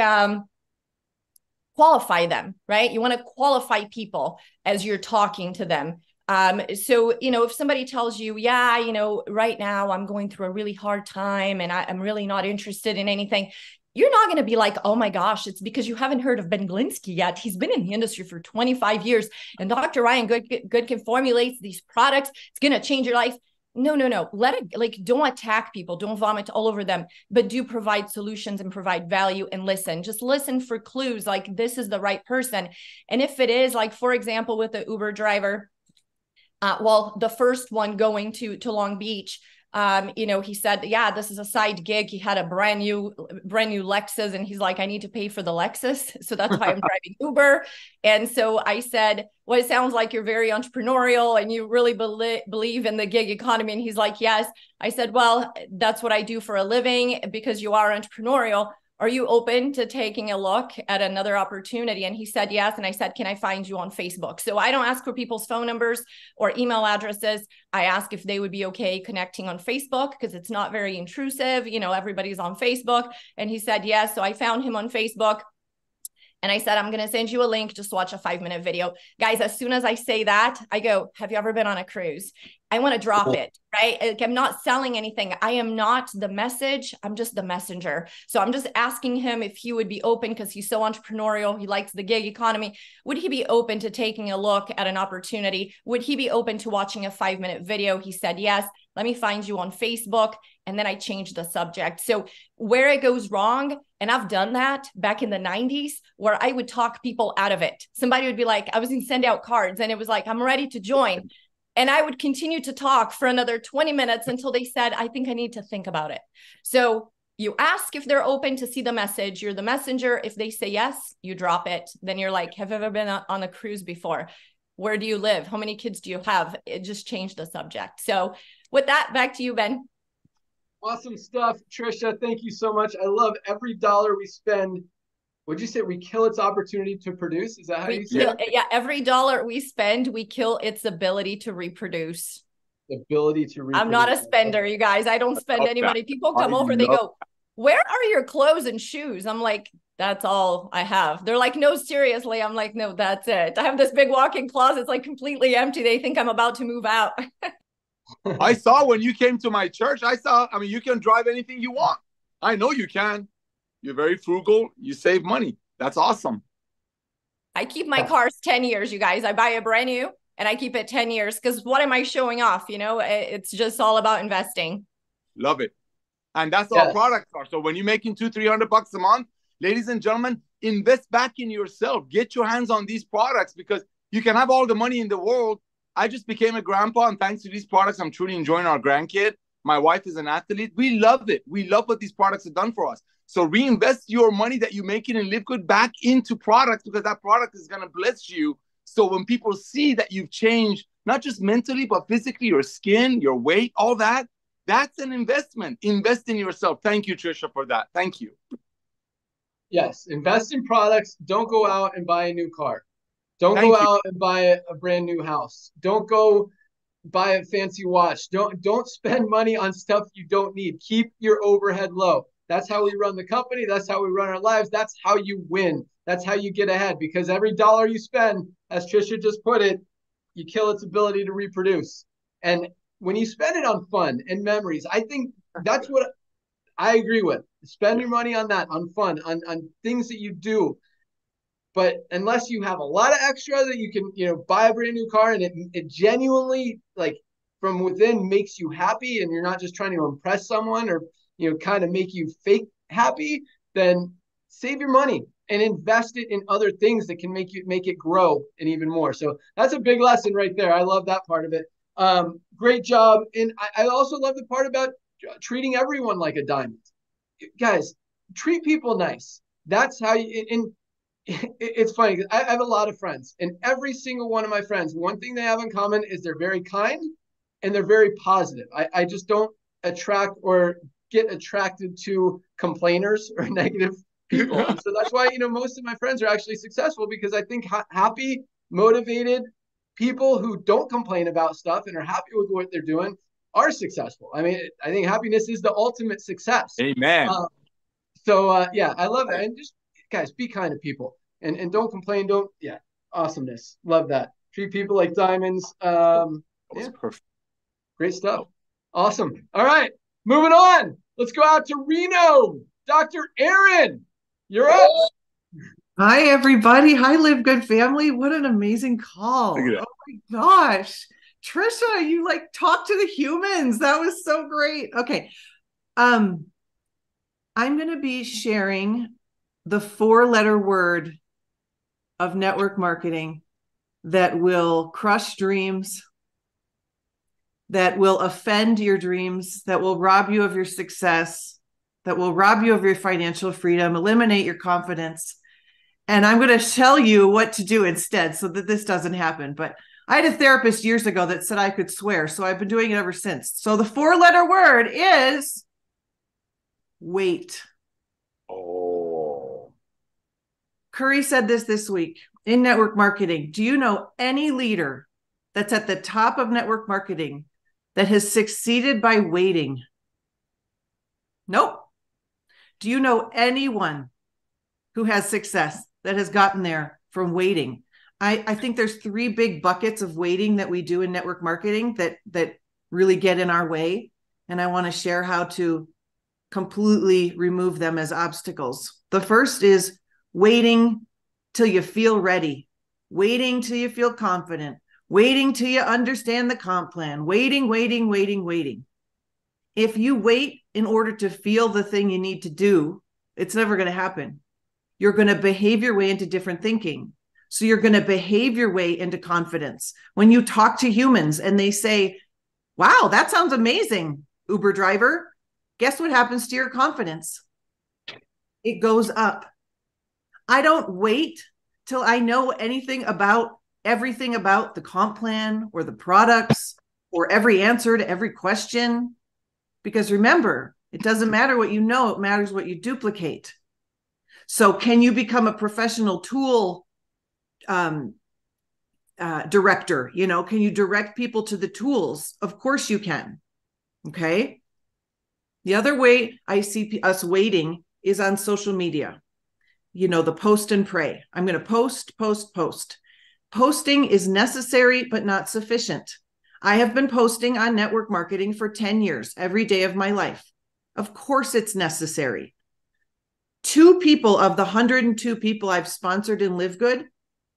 qualify them, right? You want to qualify people as you're talking to them. So, if somebody tells you, right now I'm going through a really hard time and I'm really not interested in anything, you're not going to be like, oh my gosh, it's because you haven't heard of Ben Glinsky yet. He's been in the industry for 25 years and Dr. Ryan Goodkin formulates these products. It's going to change your life. No. Let it, don't attack people. Don't vomit all over them, but do provide solutions and provide value and listen. Just listen for clues. Like this is the right person. And if it is, like, for example, with the Uber driver, the first one going to Long Beach, he said, this is a side gig. He had a brand new Lexus and he's like, I need to pay for the Lexus. So that's why I'm driving Uber. And so I said, well, it sounds like you're very entrepreneurial and you really believe in the gig economy. And he's like, yes. I said, well, that's what I do for a living because you are entrepreneurial. Are you open to taking a look at another opportunity? And he said, yes. And I said, can I find you on Facebook? So I don't ask for people's phone numbers or email addresses. I ask if they would be okay connecting on Facebook because it's not very intrusive. Everybody's on Facebook. And he said, yes. So I found him on Facebook. And I said, I'm going to send you a link. Just watch a 5-minute video. Guys, as soon as I say that, I go, have you ever been on a cruise? I want to drop it, right? Like, I'm not selling anything. I am not the message. I'm just the messenger. So I'm just asking him if he would be open because he's so entrepreneurial. He likes the gig economy. Would he be open to taking a look at an opportunity? Would he be open to watching a 5-minute video? He said, yes. Let me find you on Facebook. And then I changed the subject. So where it goes wrong, and I've done that back in the 90s where I would talk people out of it. Somebody would be like, I was in send out cards and it was like, I'm ready to join. And I would continue to talk for another 20 minutes until they said, I think I need to think about it. So you ask if they're open to see the message. You're the messenger. If they say yes, you drop it. Then you're like, have you ever been on a cruise before? Where do you live? How many kids do you have? It just changed the subject. So with that, back to you, Ben. Awesome stuff, Trisha. Thank you so much. I love every dollar we spend Would you say we kill its opportunity to produce? Is that how you say it? Yeah, every dollar we spend, we kill its ability to reproduce. The ability to reproduce. I'm not a spender, you guys. I don't spend any money. People come over, they go, where are your clothes and shoes? I'm like, that's all I have. They're like, no, seriously. I'm like, no, that's it. I have this big walk-in closet. It's like completely empty. They think I'm about to move out. I saw when you came to my church, I mean, you can drive anything you want. I know you can. You're very frugal. You save money. That's awesome. I keep my cars 10 years, you guys. I buy a brand new and I keep it 10 years because what am I showing off? You know, it's just all about investing. Love it. And that's all products are. So when you're making $200-300 a month, ladies and gentlemen, invest back in yourself. Get your hands on these products because you can have all the money in the world. I just became a grandpa, and thanks to these products, I'm truly enjoying our grandkid. My wife is an athlete. We love it. We love what these products have done for us. So reinvest your money that you make it in LiveGood back into products because that product is going to bless you. So when people see that you've changed, not just mentally, but physically, your skin, your weight, all that, that's an investment. Invest in yourself. Thank you, Trisha, for that. Thank you. Yes, invest in products. Don't go out and buy a new car. Don't go out and buy a brand new house. Don't go buy a fancy watch. Don't spend money on stuff you don't need. Keep your overhead low. That's how we run the company. That's how we run our lives. That's how you win. That's how you get ahead because every dollar you spend, as Trisha just put it, you kill its ability to reproduce. And when you spend it on fun and memories, I think that's what I agree with. Spend your money on that, on fun, on things that you do. But unless you have a lot of extra that you can, buy a brand new car and it genuinely, like from within, makes you happy and you're not just trying to impress someone or, kind of make you fake happy, then save your money and invest it in other things that can make it grow and even more. So that's a big lesson right there. I love that part of it. Great job. And I also love the part about treating everyone like a diamond. Guys, treat people nice. That's how you, it's funny because I have a lot of friends, and every single one of my friends, one thing they have in common is they're very kind and they're very positive. I just don't attract or get attracted to complainers or negative people. And so that's why, most of my friends are actually successful because I think happy, motivated people who don't complain about stuff and are happy with what they're doing are successful. I mean, I think happiness is the ultimate success. Amen. Yeah, I love that. And just guys, be kind to people and don't complain. Awesomeness. Love that. Treat people like diamonds. Perfect. Great stuff. Awesome. All right, moving on. Let's go out to Reno. Dr. Aaron, you're up. Hi, everybody. Hi, LiveGood family. What an amazing call. Oh my gosh. Trisha, you talk to the humans. That was so great. Okay. I'm going to be sharing the 4-letter word of network marketing that will crush dreams, that will offend your dreams, that will rob you of your success, that will rob you of your financial freedom, eliminate your confidence. And I'm going to tell you what to do instead so that this doesn't happen. But I had a therapist years ago that said I could swear, so I've been doing it ever since. So the 4-letter word is wait. Oh. Curry said this week in network marketing. Do you know any leader that's at the top of network marketing that has succeeded by waiting? Nope. Do you know anyone who has success that has gotten there from waiting? I think there's 3 big buckets of waiting that we do in network marketing that really get in our way. And I want to share how to completely remove them as obstacles. The first is waiting till you feel ready, waiting till you feel confident, waiting till you understand the comp plan, waiting. If you wait in order to feel the thing you need to do, it's never going to happen. You're going to behave your way into different thinking. So you're going to behave your way into confidence. When you talk to humans and they say, wow, that sounds amazing, Uber driver, guess what happens to your confidence? It goes up. I don't wait till I know everything about the comp plan or the products or every answer to every question. Because remember, it doesn't matter what you know, it matters what you duplicate. So can you become a professional tool director? You know, can you direct people to the tools? Of course you can. Okay. The other way I see us waiting is on social media. You know, the post and pray. I'm going to post. Posting is necessary, but not sufficient. I have been posting on network marketing for 10 years, every day of my life. Of course it's necessary. 2 people of the 102 people I've sponsored in LiveGood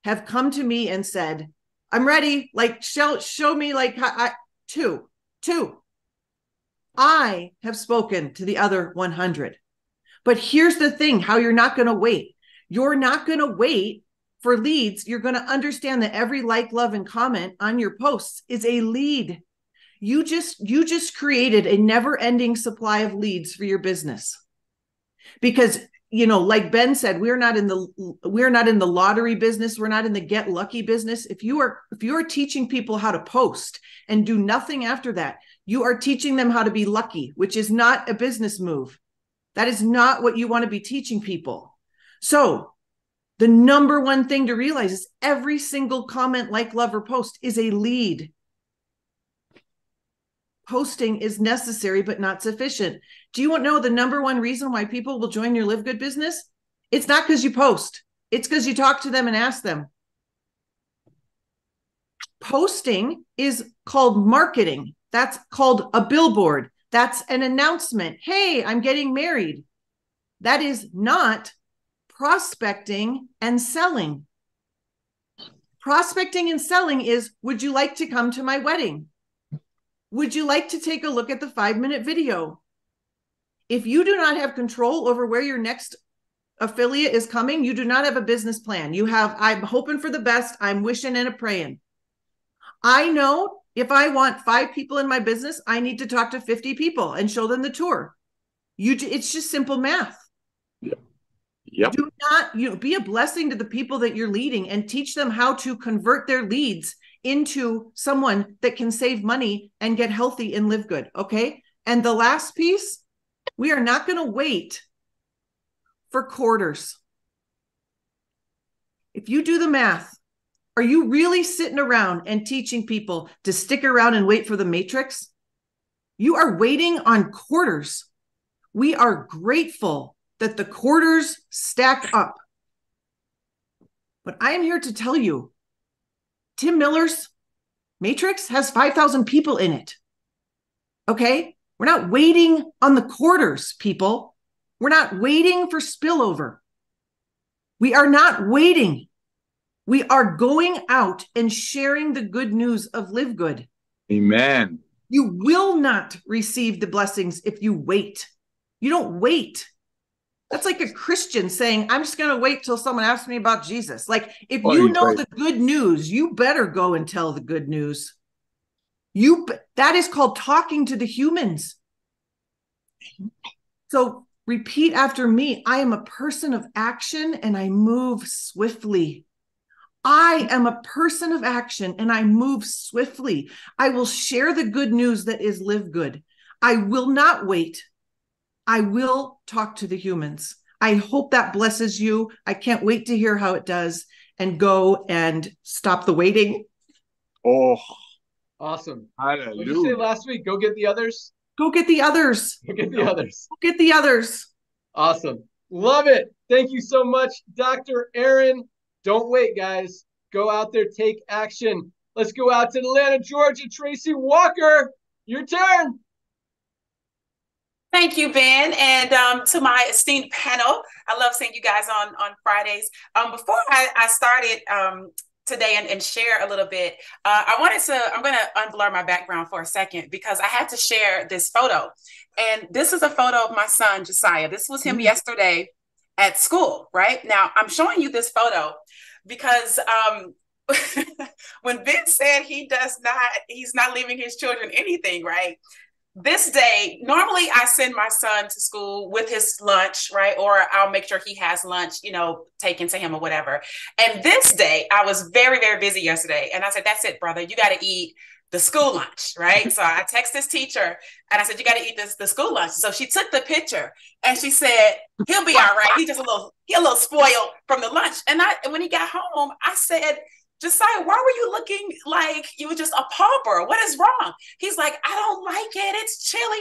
have come to me and said, I'm ready. Like, show me, like, two. I have spoken to the other 100. But here's the thing, how you're not going to wait. You're not going to wait for leads. You're going to understand that every like, love, and comment on your posts is a lead. You just created a never-ending supply of leads for your business. Because, you know, like Ben said, we're not in the lottery business. We're not in the get lucky business. If you are teaching people how to post and do nothing after that, you are teaching them how to be lucky, which is not a business move. That is not what you want to be teaching people. So the number one thing to realize is every single comment, like, love, or post is a lead. Posting is necessary, but not sufficient. Do you want to know the number one reason why people will join your LiveGood business? It's not because you post. It's because you talk to them and ask them. Posting is called marketing. That's called a billboard. That's an announcement. Hey, I'm getting married. That is not prospecting and selling. Prospecting and selling is, would you like to come to my wedding? Would you like to take a look at the 5-minute video? If you do not have control over where your next affiliate is coming, you do not have a business plan. You have, I'm hoping for the best. I'm wishing and a praying. I know if I want 5 people in my business, I need to talk to 50 people and show them the tour. It's just simple math. Yep. Do not, be a blessing to the people that you're leading and teach them how to convert their leads into someone that can save money and get healthy and live good. Okay. And the last piece, we are not going to wait for quarters. If you do the math, are you really sitting around and teaching people to stick around and wait for the matrix? You are waiting on quarters. We are grateful that the quarters stack up. But I am here to tell you, Tim Miller's matrix has 5,000 people in it. Okay? We're not waiting on the quarters, people. We're not waiting for spillover. We are not waiting. We are going out and sharing the good news of LiveGood. Amen. You will not receive the blessings if you wait. You don't wait. That's like a Christian saying, I'm just going to wait till someone asks me about Jesus. Like, if you know the good news, you better go and tell the good news. That is called talking to the humans. So repeat after me. I am a person of action and I move swiftly. I am a person of action and I move swiftly. I will share the good news that is LiveGood. I will not wait. I will talk to the humans. I hope that blesses you. I can't wait to hear how it does, and go and stop the waiting. Oh, awesome. Hallelujah. What did you say last week? Go get the others. Go get the others. Go get the others. Go get the others. Awesome. Love it. Thank you so much, Dr. Aaron. Don't wait, guys. Go out there, take action. Let's go out to Atlanta, Georgia. Tracy Walker, your turn. Thank you, Ben, and to my esteemed panel. I love seeing you guys on Fridays. Before I started today and share a little bit, I'm going to unblur my background for a second because I had to share this photo. And this is a photo of my son, Josiah. This was him yesterday at school, right? Now, I'm showing you this photo because when Ben said he's not leaving his children anything, right? This day, normally I send my son to school with his lunch, right? Or I'll make sure he has lunch, taken to him or whatever. And this day, I was very, very busy yesterday. And I said, that's it, brother. You got to eat. the school lunch, right? So I text this teacher and I said, you got to eat the school lunch. So she took the picture and she said, he'll be all right. He's just a little spoiled from the lunch. And when he got home, I said, Josiah, why were you looking like you were just a pauper? What is wrong? He's like, I don't like it. It's chilly.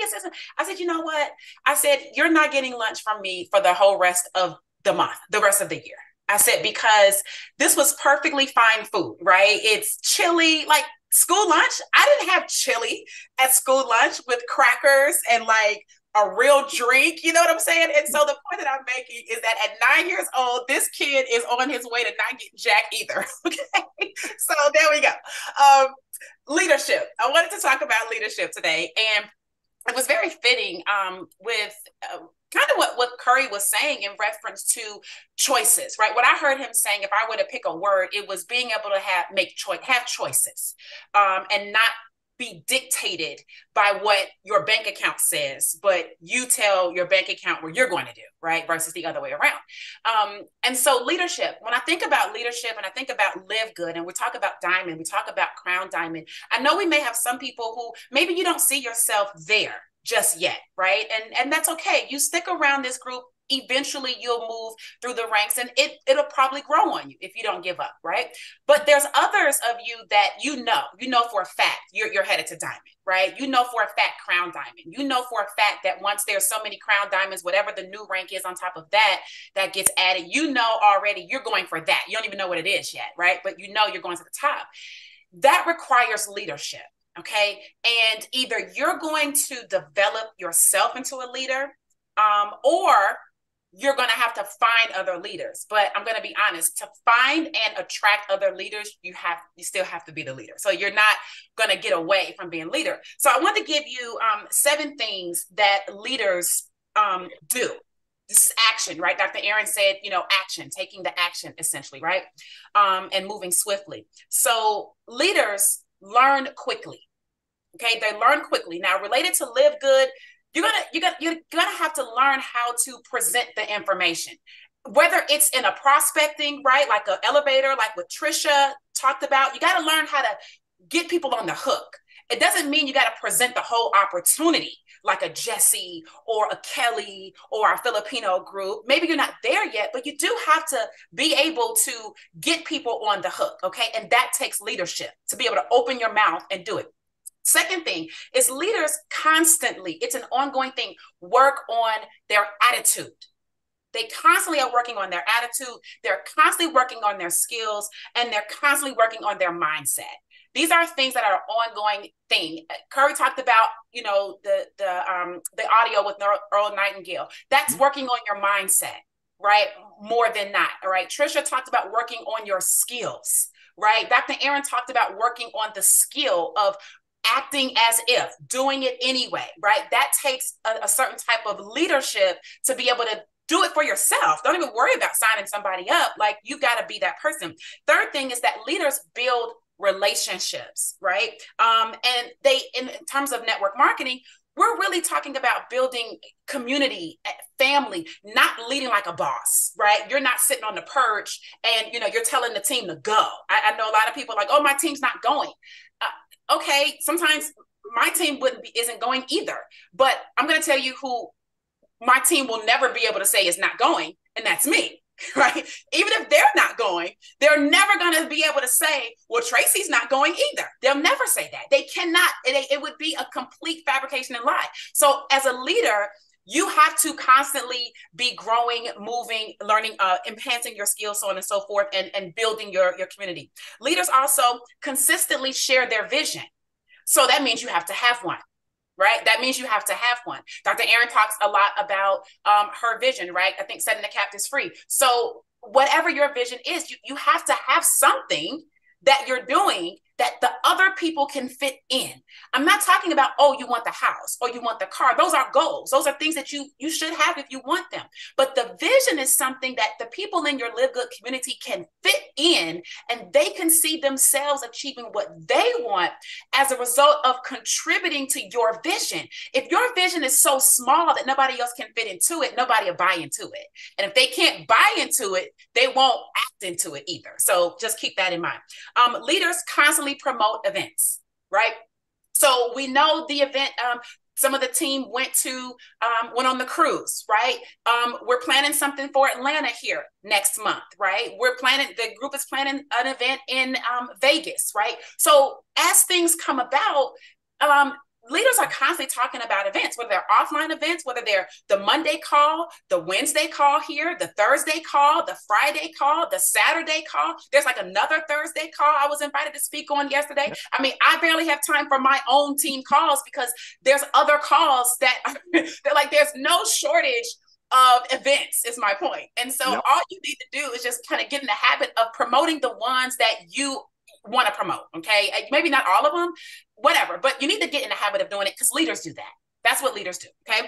I said, you know what? I said, you're not getting lunch from me for the whole rest of the month, the rest of the year. I said, because this was perfectly fine food, right? It's chili, like school lunch. I didn't have chili at school lunch with crackers and like a real drink, you know what I'm saying? And so the point that I'm making is that at 9 years old, this kid is on his way to not get jack either. Okay, so there we go. Leadership. I wanted to talk about leadership today, and it was very fitting with kind of what Curry was saying in reference to choices, right? What I heard him saying, if I were to pick a word, it was being able to have choices, and not be dictated by what your bank account says, but you tell your bank account what you're going to do, right? Versus the other way around. And so leadership, when I think about leadership and I think about LiveGood and we talk about diamond, we talk about crown diamond, I know we may have some people who maybe you don't see yourself there just yet, right? And that's okay. You stick around this group, eventually you'll move through the ranks and it'll probably grow on you if you don't give up, right? But there's others of you that you know for a fact you're headed to diamond, right? You know for a fact crown diamond. You know for a fact that once there's so many crown diamonds, whatever the new rank is on top of that gets added, you know already you're going for that. You don't even know what it is yet, right? But you know you're going to the top. That requires leadership, okay? And either you're going to develop yourself into a leader, or you're going to have to find other leaders. But I'm going to be honest, to find and attract other leaders, you still have to be the leader. So you're not going to get away from being leader. So I want to give you 7 things that leaders do. This is action, right? Dr. Aaron said, action, taking the action essentially, right? And moving swiftly. So leaders learn quickly. Okay, they learn quickly. Now, related to LiveGood, you're gonna have to learn how to present the information, whether it's in a prospecting, right, like an elevator, like what Trisha talked about. You got to learn how to get people on the hook. It doesn't mean you got to present the whole opportunity like a Jesse or a Kelly or a Filipino group. Maybe you're not there yet, but you do have to be able to get people on the hook, okay? And that takes leadership to be able to open your mouth and do it. Second thing is leaders constantly, it's an ongoing thing, work on their attitude. They constantly are working on their attitude. They're constantly working on their skills, and they're constantly working on their mindset. These are things that are an ongoing thing. Curry talked about, the audio with Earl Nightingale. That's working on your mindset, right? More than not, all right? Trisha talked about working on your skills, right? Dr. Aaron talked about working on the skill of acting as if, doing it anyway, right? That takes a certain type of leadership to be able to do it for yourself. Don't even worry about signing somebody up. Like, you got to be that person. Third thing is that leaders build relationships, right? And in terms of network marketing, we're really talking about building community, family, not leading like a boss, right? You're not sitting on the perch and, you're telling the team to go. I know a lot of people are like, oh, my team's not going. Okay, sometimes my team isn't going either, but I'm going to tell you who my team will never be able to say is not going, and that's me, right? Even if they're not going, they're never going to be able to say, well, Tracy's not going either. They'll never say that. They cannot. It would be a complete fabrication and lie. So as a leader, you have to constantly be growing, moving, learning, enhancing your skills, so on and so forth, and building your community. Leaders also consistently share their vision. So that means you have to have one, right? That means you have to have one. Dr. Aaron talks a lot about her vision, right? I think setting the captives free. So whatever your vision is, you have to have something that you're doing that the other people can fit in. I'm not talking about, oh, you want the house or you want the car. Those are goals. Those are things that you should have if you want them. But the vision is something that the people in your LiveGood community can fit in, and they can see themselves achieving what they want as a result of contributing to your vision. If your vision is so small that nobody else can fit into it, nobody will buy into it. And if they can't buy into it, they won't act into it either. So just keep that in mind. Leaders constantly promote events. right? So we know the event, some of the team went on the cruise, right? We're planning something for Atlanta here next month, right? The group is planning an event in Vegas, right? So as things come about, leaders are constantly talking about events, whether they're offline events, whether they're the Monday call, the Wednesday call here, the Thursday call, the Friday call, the Saturday call. There's like another Thursday call I was invited to speak on yesterday. I mean, I barely have time for my own team calls because there's other calls that like, there's no shortage of events is my point. And so all you need to do is just kind of get in the habit of promoting the ones that you want to promote. Okay. Maybe not all of them, whatever, but you need to get in the habit of doing it because leaders do that. That's what leaders do. Okay.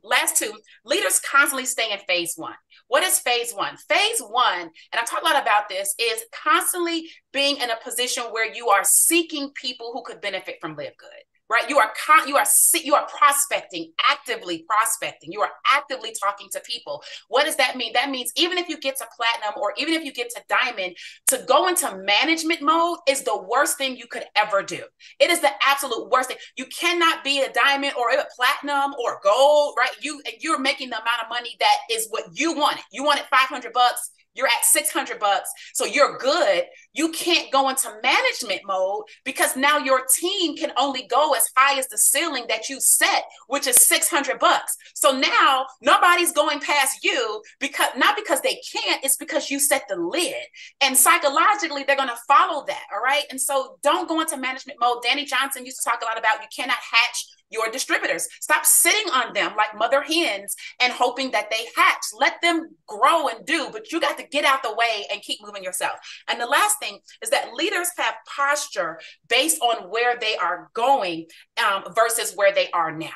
Last two, leaders constantly stay in phase one. What is phase one? Phase one, and I've talked a lot about this, is constantly being in a position where you are seeking people who could benefit from LiveGood. Right? You are prospecting, actively prospecting. You are actively talking to people. What does that mean? That means even if you get to platinum or even if you get to diamond, to go into management mode is the worst thing you could ever do. It is the absolute worst thing. You cannot be a diamond or a platinum or gold, right? You're making the amount of money that is what you wanted. You wanted $500. You're at $600, so you're good. You can't go into management mode because now your team can only go as high as the ceiling that you set, which is $600. So now nobody's going past you not because they can't, it's because you set the lid. And psychologically, they're going to follow that. All right. And so don't go into management mode. Danny Johnson used to talk a lot about you cannot hatch your distributors. Stop sitting on them like mother hens and hoping that they hatch. Let them grow and do, but you got to get out the way and keep moving yourself. And the last thing is that leaders have posture based on where they are going versus where they are now.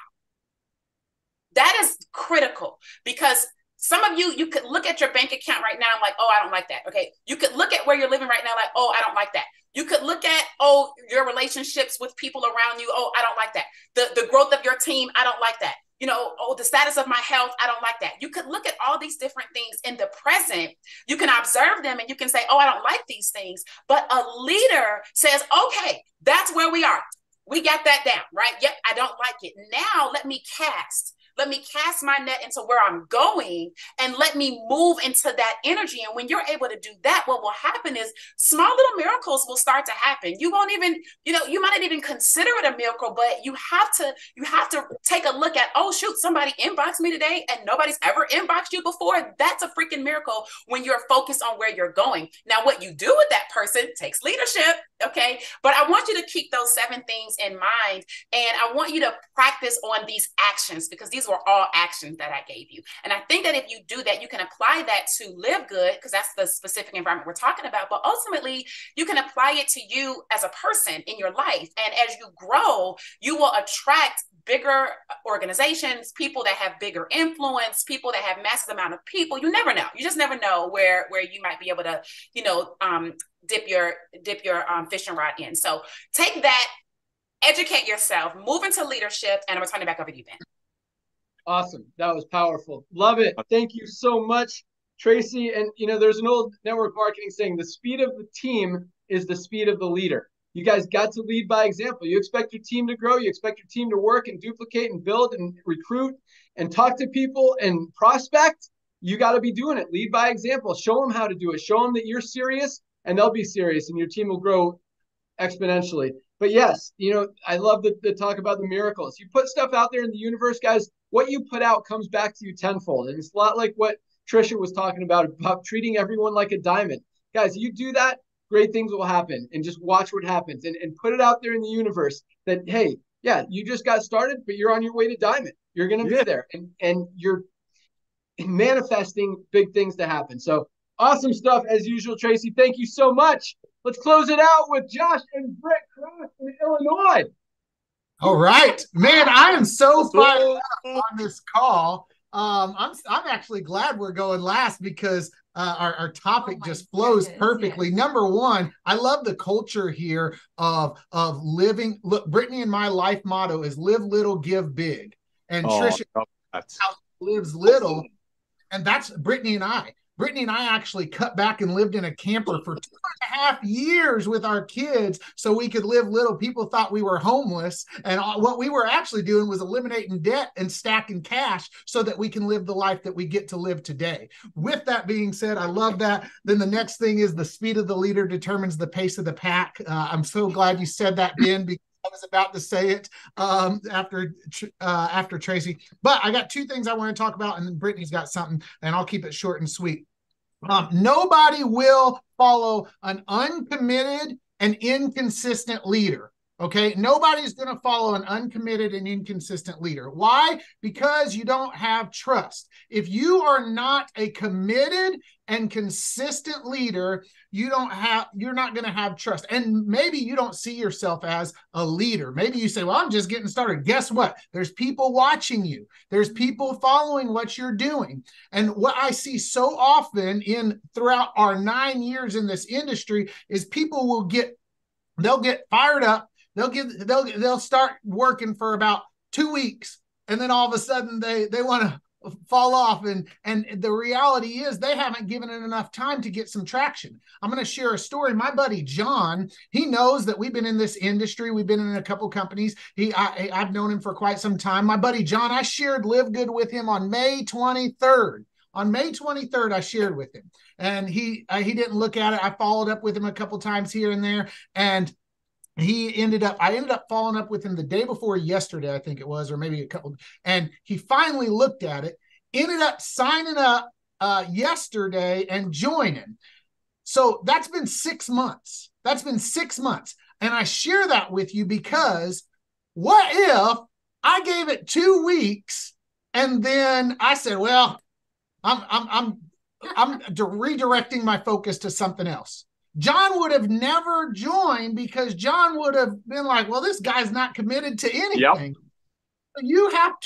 That is critical because some of you could look at your bank account right now and like, oh, I don't like that. Okay. You could look at where you're living right now like, oh, I don't like that. You could look at, oh, your relationships with people around you. Oh, I don't like that. The growth of your team. I don't like that. You know, oh, the status of my health. I don't like that. You could look at all these different things in the present. You can observe them and you can say, oh, I don't like these things. But a leader says, okay, that's where we are. We got that down, right? Yep, I don't like it. Now let me cast my net into where I'm going and let me move into that energy. And when you're able to do that, what will happen is small little miracles will start to happen. You won't even, you might not even consider it a miracle, but you have to take a look at, oh shoot, somebody inboxed me today and nobody's ever inboxed you before. That's a freaking miracle when you're focused on where you're going. Now, what you do with that person takes leadership. Okay. But I want you to keep those 7 things in mind. And I want you to practice on these actions because these were all actions that I gave you. And I think that if you do that, you can apply that to LiveGood because that's the specific environment we're talking about. But ultimately, you can apply it to you as a person in your life. And as you grow, you will attract bigger organizations, people that have bigger influence, people that have massive amount of people. You never know. You just never know where you might be able to, dip your fishing rod in. So take that, educate yourself, move into leadership, and I'm gonna turn it back over to you, Ben. Awesome. That was powerful. Love it. Thank you so much, Tracy. And there's an old network marketing saying the speed of the team is the speed of the leader. You guys got to lead by example. You expect your team to grow. You expect your team to work and duplicate and build and recruit and talk to people and prospect. You got to be doing it. Lead by example. Show them how to do it. Show them that you're serious and they'll be serious and your team will grow exponentially. But yes, I love the talk about the miracles. You put stuff out there in the universe, guys. What you put out comes back to you tenfold. And it's a lot like what Trisha was talking about treating everyone like a diamond. Guys, you do that, great things will happen. And just watch what happens and put it out there in the universe that, hey, yeah, you just got started, but you're on your way to diamond. You're going to be there. And you're manifesting big things to happen. So awesome stuff as usual, Tracy. Thank you so much. Let's close it out with Josh and Britt Cross in Illinois. All right, man, I am so fired up on this call. I'm actually glad we're going last because our topic just flows perfectly. Yes. Number one, I love the culture here of living. Look, Brittany and my life motto is live little, give big. And Trisha lives little, and that's Brittany and I. Brittany and I actually cut back and lived in a camper for 2.5 years with our kids so we could live little. People thought we were homeless. And what we were actually doing was eliminating debt and stacking cash so that we can live the life that we get to live today. With that being said, I love that. Then the next thing is the speed of the leader determines the pace of the pack. I'm so glad you said that, Ben, because I was about to say it after Tracy. But I got two things I want to talk about, and then Brittany's got something, and I'll keep it short and sweet. Nobody will follow an uncommitted and inconsistent leader. Okay, nobody's going to follow an uncommitted and inconsistent leader. Why? Because you don't have trust. If you are not a committed and consistent leader, you're not going to have trust. And maybe you don't see yourself as a leader. Maybe you say, well, I'm just getting started. Guess what? There's people watching you. There's people following what you're doing. And what I see so often throughout our 9 years in this industry is people they'll get fired up. They'll start working for about 2 weeks, and then all of a sudden they want to fall off. And the reality is they haven't given it enough time to get some traction. I'm going to share a story. My buddy John, he knows that we've been in this industry. We've been in a couple companies. I've known him for quite some time. My buddy John, I shared LiveGood with him on May 23rd. On May 23rd, I shared with him, and he didn't look at it. I followed up with him a couple times here and there, and I ended up following up with him the day before yesterday, I think it was, or maybe a couple, and he finally looked at it, ended up signing up yesterday and joining. So that's been 6 months. And I share that with you because what if I gave it 2 weeks and then I said, well, I'm redirecting my focus to something else. John would have never joined because John would have been like, well, this guy's not committed to anything. Yep. You have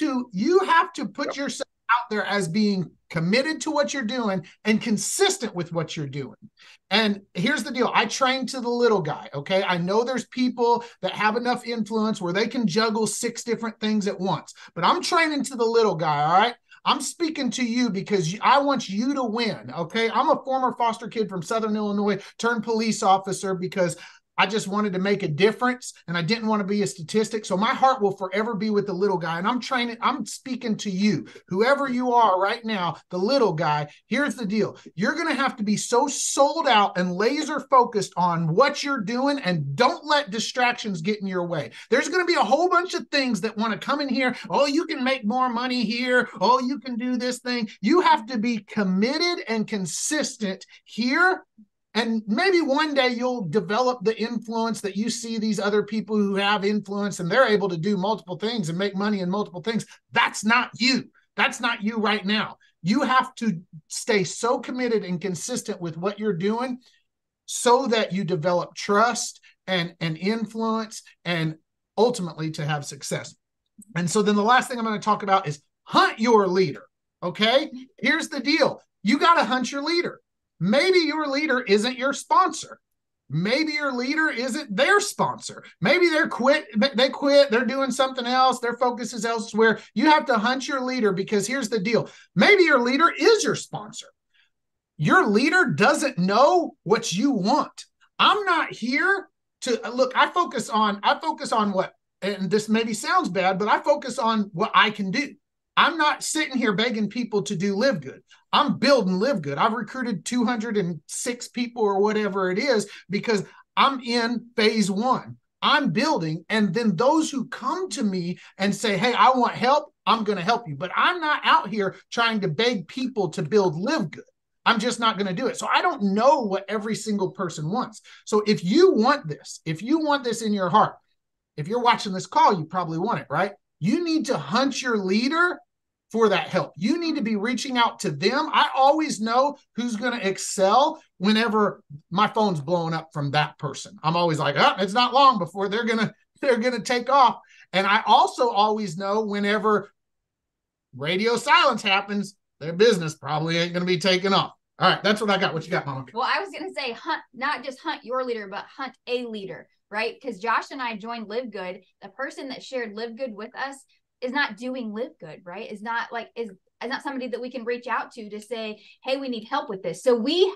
to put yourself out there as being committed to what you're doing and consistent with what you're doing. And here's the deal. I train to the little guy. Okay. I know there's people that have enough influence where they can juggle 6 different things at once, but I'm training to the little guy. All right. I'm speaking to you because I want you to win, okay? I'm a former foster kid from Southern Illinois, turned police officer because I just wanted to make a difference and I didn't want to be a statistic. So my heart will forever be with the little guy. And I'm speaking to you, whoever you are right now, the little guy. Here's the deal. You're going to have to be so sold out and laser focused on what you're doing, and don't let distractions get in your way. There's going to be a whole bunch of things that want to come in here. Oh, you can make more money here. Oh, you can do this thing. You have to be committed and consistent here. And maybe one day you'll develop the influence that you see these other people who have influence and they're able to do multiple things and make money in multiple things. That's not you. That's not you right now. You have to stay so committed and consistent with what you're doing so that you develop trust and influence and ultimately to have success. And so then the last thing I'm going to talk about is hunt your leader. Okay. Here's the deal. You got to hunt your leader. Maybe your leader isn't your sponsor. Maybe your leader isn't their sponsor. Maybe they quit, they're doing something else, their focus is elsewhere. You have to hunt your leader because here's the deal. Maybe your leader is your sponsor. Your leader doesn't know what you want. I'm not here to look, I focus on what, and this maybe sounds bad, but I focus on what I can do. I'm not sitting here begging people to do LiveGood. I'm building LiveGood. I've recruited 206 people or whatever it is because I'm in phase 1. I'm building. And then those who come to me and say, hey, I want help, I'm going to help you. But I'm not out here trying to beg people to build LiveGood. I'm just not going to do it. So I don't know what every single person wants. So if you want this in your heart, if you're watching this call, you probably want it, right? You need to hunt your leader for that help. You need to be reaching out to them. I always know who's going to excel whenever my phone's blowing up from that person. I'm always like, oh, it's not long before they're going to take off. And I also always know whenever radio silence happens, their business probably ain't going to be taken off. All right, that's what I got. What you got, Mama? Well, I was going to say hunt, not just hunt your leader, but hunt a leader, right? Because Josh and I joined LiveGood. The person that shared LiveGood with us is not doing LiveGood, right? Is not like, it's not somebody that we can reach out to say, hey, we need help with this. So we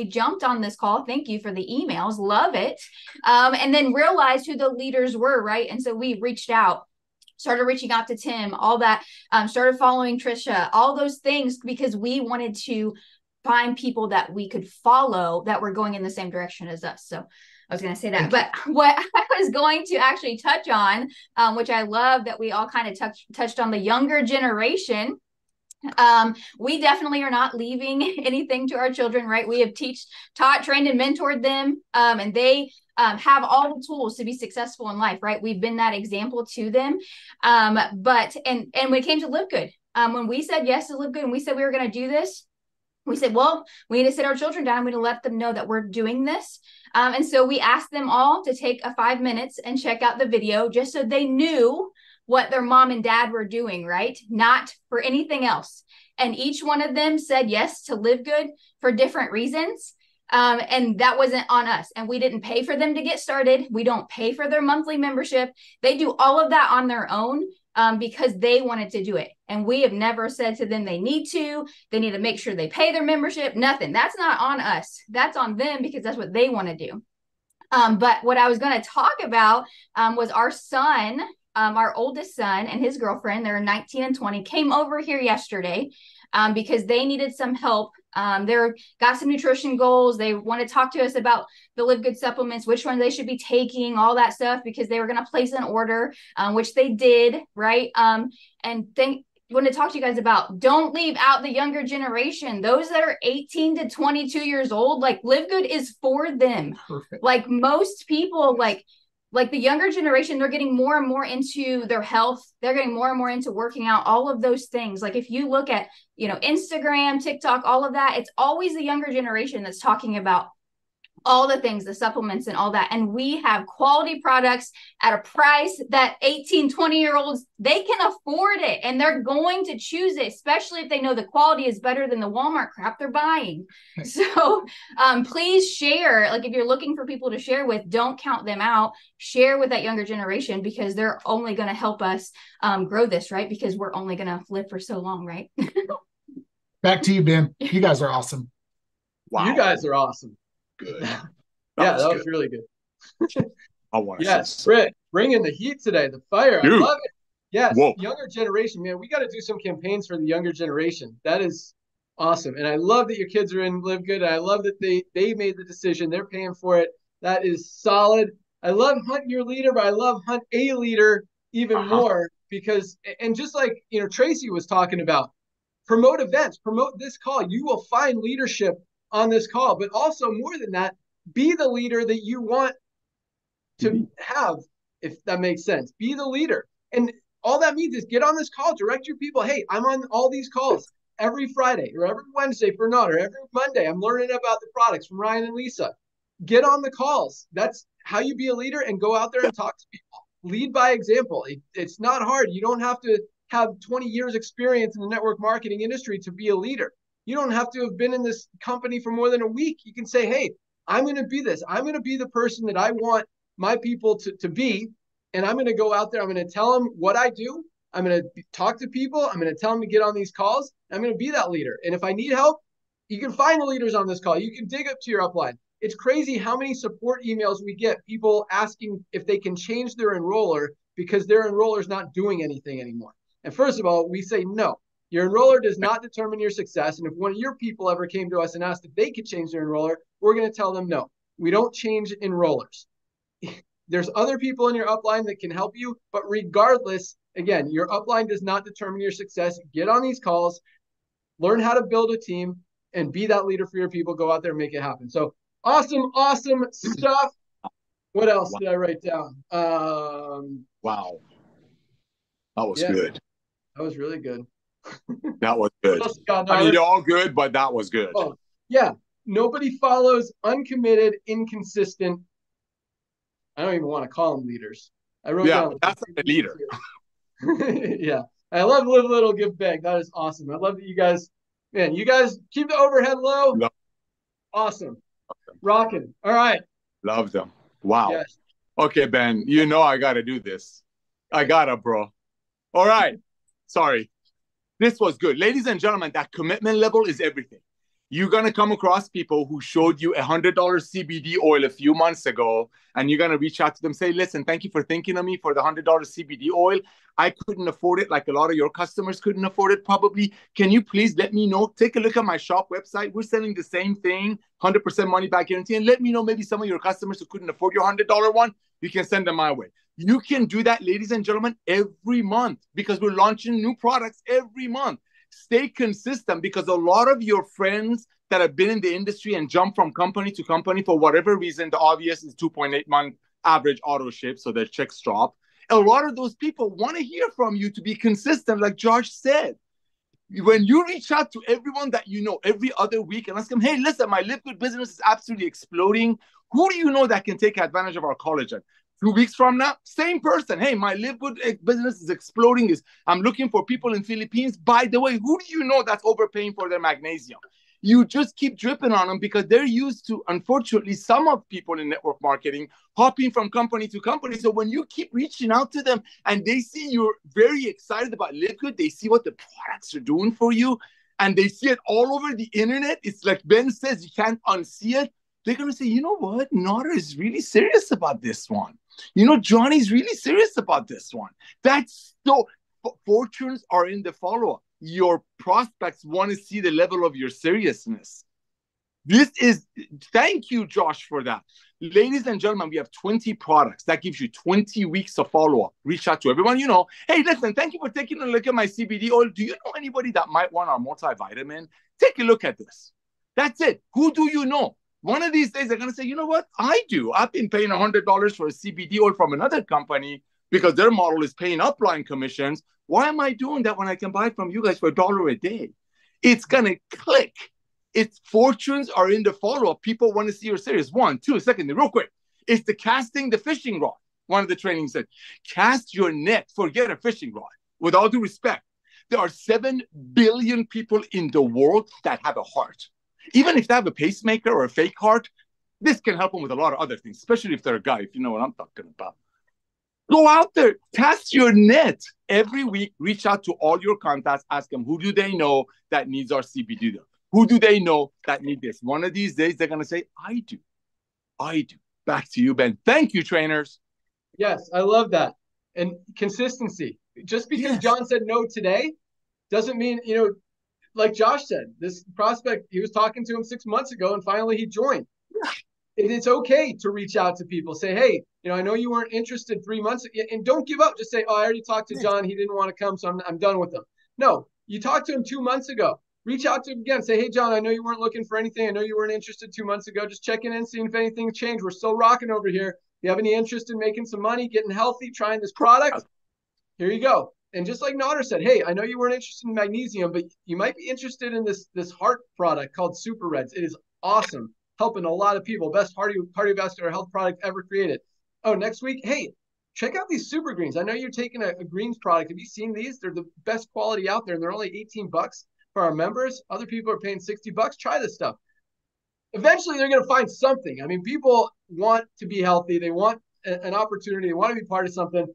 jumped on this call. Thank you for the emails. Love it. And then realized who the leaders were, right? And so we started reaching out to Tim, all that, started following Trisha, all those things, because we wanted to find people that we could follow that were going in the same direction as us. So I was going to say that, but what I was going to actually touch on, which I love that we all kind of touched on the younger generation. We definitely are not leaving anything to our children, right? We have taught, trained, and mentored them, and they have all the tools to be successful in life, right? We've been that example to them. But when it came to LiveGood, when we said yes to LiveGood and we said we were going to do this, we said, well, we need to sit our children down. We need to let them know that we're doing this. And so we asked them all to take 5 minutes and check out the video just so they knew what their mom and dad were doing, right? Not for anything else. And each one of them said yes to LiveGood for different reasons. And that wasn't on us. And we didn't pay for them to get started. We don't pay for their monthly membership. They do all of that on their own because they wanted to do it. And we have never said to them they need to make sure they pay their membership, nothing. That's not on us. That's on them because that's what they want to do. But what I was going to talk about was our son, our oldest son and his girlfriend, they're 19 and 20, came over here yesterday because they needed some help. They're got some nutrition goals. They want to talk to us about the LiveGood supplements, which ones they should be taking, all that stuff, because they were going to place an order, which they did, right? And want to talk to you guys about, don't leave out the younger generation. Those that are 18 to 22 years old, like LiveGood is for them. Perfect. Like most people, like the younger generation, they're getting more and more into their health. They're getting more and more into working out, all of those things. Like if you look at, Instagram, TikTok, all of that, it's always the younger generation that's talking about all the things, the supplements and all that. And we have quality products at a price that 18, 20-year-olds, they can afford it. And they're going to choose it, especially if they know the quality is better than the Walmart crap they're buying. So please share. Like if you're looking for people to share with, don't count them out. Share with that younger generation because they're only going to help us grow this, right? Because we're only going to live for so long, right? Back to you, Ben. You guys are awesome. Wow. You guys are awesome. Good. That was really good. I want to. Yes, Britt, bringing the heat today, the fire. Dude. I love it. Yes, Whoa. Younger generation, man. We got to do some campaigns for the younger generation. That is awesome, and I love that your kids are in LiveGood. I love that they made the decision. They're paying for it. That is solid. I love Hunt Your Leader, but I love Hunt a Leader even more because, and just like Tracy was talking about, promote events, promote this call. You will find leadership on this call, but also more than that, be the leader that you want to have, if that makes sense. Be the leader. And all that means is get on this call, direct your people. Hey, I'm on all these calls every Friday or every Wednesday for Nod, or every Monday. I'm learning about the products from Ryan and Lisa. Get on the calls. That's how you be a leader, and go out there and talk to people. Lead by example. It's not hard. You don't have to have 20 years experience in the network marketing industry to be a leader. You don't have to have been in this company for more than a week. You can say, hey, I'm going to be this. I'm going to be the person that I want my people to be. And I'm going to go out there. I'm going to tell them what I do. I'm going to talk to people. I'm going to tell them to get on these calls. I'm going to be that leader. And if I need help, you can find the leaders on this call. You can dig up to your upline. It's crazy how many support emails we get, people asking if they can change their enroller because their enroller is not doing anything anymore. And first of all, we say no. Your enroller does not determine your success. And if one of your people ever came to us and asked if they could change their enroller, we're going to tell them no. We don't change enrollers. There's other people in your upline that can help you. But regardless, again, your upline does not determine your success. Get on these calls, learn how to build a team, and be that leader for your people. Go out there and make it happen. So awesome stuff. What else did I write down? Wow. That was good. That was really good. That was good. I mean, they're all good, but that was good. Oh, yeah. Nobody follows uncommitted, inconsistent. I don't even want to call them leaders. I wrote down. That's a leader. Yeah. I love Live Little, Give Big. That is awesome. I love that you guys keep the overhead low. Love. Awesome. Rocking. All right. Love them. Wow. Yes. Okay, Ben, I got to do this. I got to, bro. All right. Sorry. This was good. Ladies and gentlemen, that commitment level is everything. You're going to come across people who showed you $100 CBD oil a few months ago, and you're going to reach out to them, say, listen, thank you for thinking of me for the $100 CBD oil. I couldn't afford it like a lot of your customers couldn't afford it probably. Can you please let me know? Take a look at my shop website. We're selling the same thing, 100% money back guarantee, and let me know maybe some of your customers who couldn't afford your $100 one, you can send them my way. You can do that, ladies and gentlemen, every month because we're launching new products every month. Stay consistent because a lot of your friends that have been in the industry and jump from company to company for whatever reason, the obvious is 2.8 month average auto ship, so their checks drop. A lot of those people want to hear from you to be consistent, like Josh said. When you reach out to everyone that you know every other week and ask them, hey, listen, my LiveGood business is absolutely exploding. Who do you know that can take advantage of our collagen? 2 weeks from now, same person. Hey, my LiveGood business is exploding. I'm looking for people in Philippines. By the way, who do you know that's overpaying for their magnesium? You just keep dripping on them because they're used to, unfortunately, some of people in network marketing hopping from company to company. So when you keep reaching out to them and they see you're very excited about LiveGood, they see what the products are doing for you, and they see it all over the internet. It's like Ben says, you can't unsee it. They're going to say, you know what? Nara is really serious about this one. You know, Johnny's really serious about this one. That's so, fortunes are in the follow-up. Your prospects want to see the level of your seriousness. Thank you, Josh, for that. Ladies and gentlemen, we have 20 products. That gives you 20 weeks of follow-up. Reach out to everyone you know. Hey, listen, thank you for taking a look at my CBD oil. Do you know anybody that might want our multivitamin? Take a look at this. That's it. Who do you know? One of these days, they're going to say, you know what? I do. I've been paying $100 for a CBD oil from another company because their model is paying upline commissions. Why am I doing that when I can buy it from you guys for $1 a day? It's going to click. Its fortunes are in the follow-up. People want to see you're serious. 1, 2, second, real quick. It's the casting the fishing rod. One of the trainings said, cast your net, forget a fishing rod. With all due respect, there are 7 billion people in the world that have a heart. Even if they have a pacemaker or a fake heart, this can help them with a lot of other things, especially if they're a guy, if you know what I'm talking about. Go out there, cast your net. Every week, reach out to all your contacts, ask them, who do they know that needs our CBD? Who do they know that need this? One of these days, they're going to say, I do. I do. Back to you, Ben. Thank you, trainers. Yes, I love that. And consistency. Just because John said no today doesn't mean, you know, like Josh said, this prospect, he was talking to him 6 months ago and finally he joined. It's okay to reach out to people, say, hey, you know, I know you weren't interested 3 months ago, and don't give up. Just say, oh, I already talked to John. He didn't want to come, so I'm done with him. No, you talked to him 2 months ago. Reach out to him again. Say, hey, John, I know you weren't looking for anything. I know you weren't interested 2 months ago. Just checking in, seeing if anything changed. We're still rocking over here. You have any interest in making some money, getting healthy, trying this product? Here you go. And just like Nader said, hey, I know you weren't interested in magnesium, but you might be interested in this heart product called Super Reds. It is awesome, helping a lot of people. Best cardiovascular health product ever created. Oh, next week, hey, check out these Super Greens. I know you're taking a greens product. Have you seen these? They're the best quality out there, and they're only $18 for our members. Other people are paying $60. Try this stuff. Eventually, they're going to find something. I mean, people want to be healthy. They want an opportunity. They want to be part of something.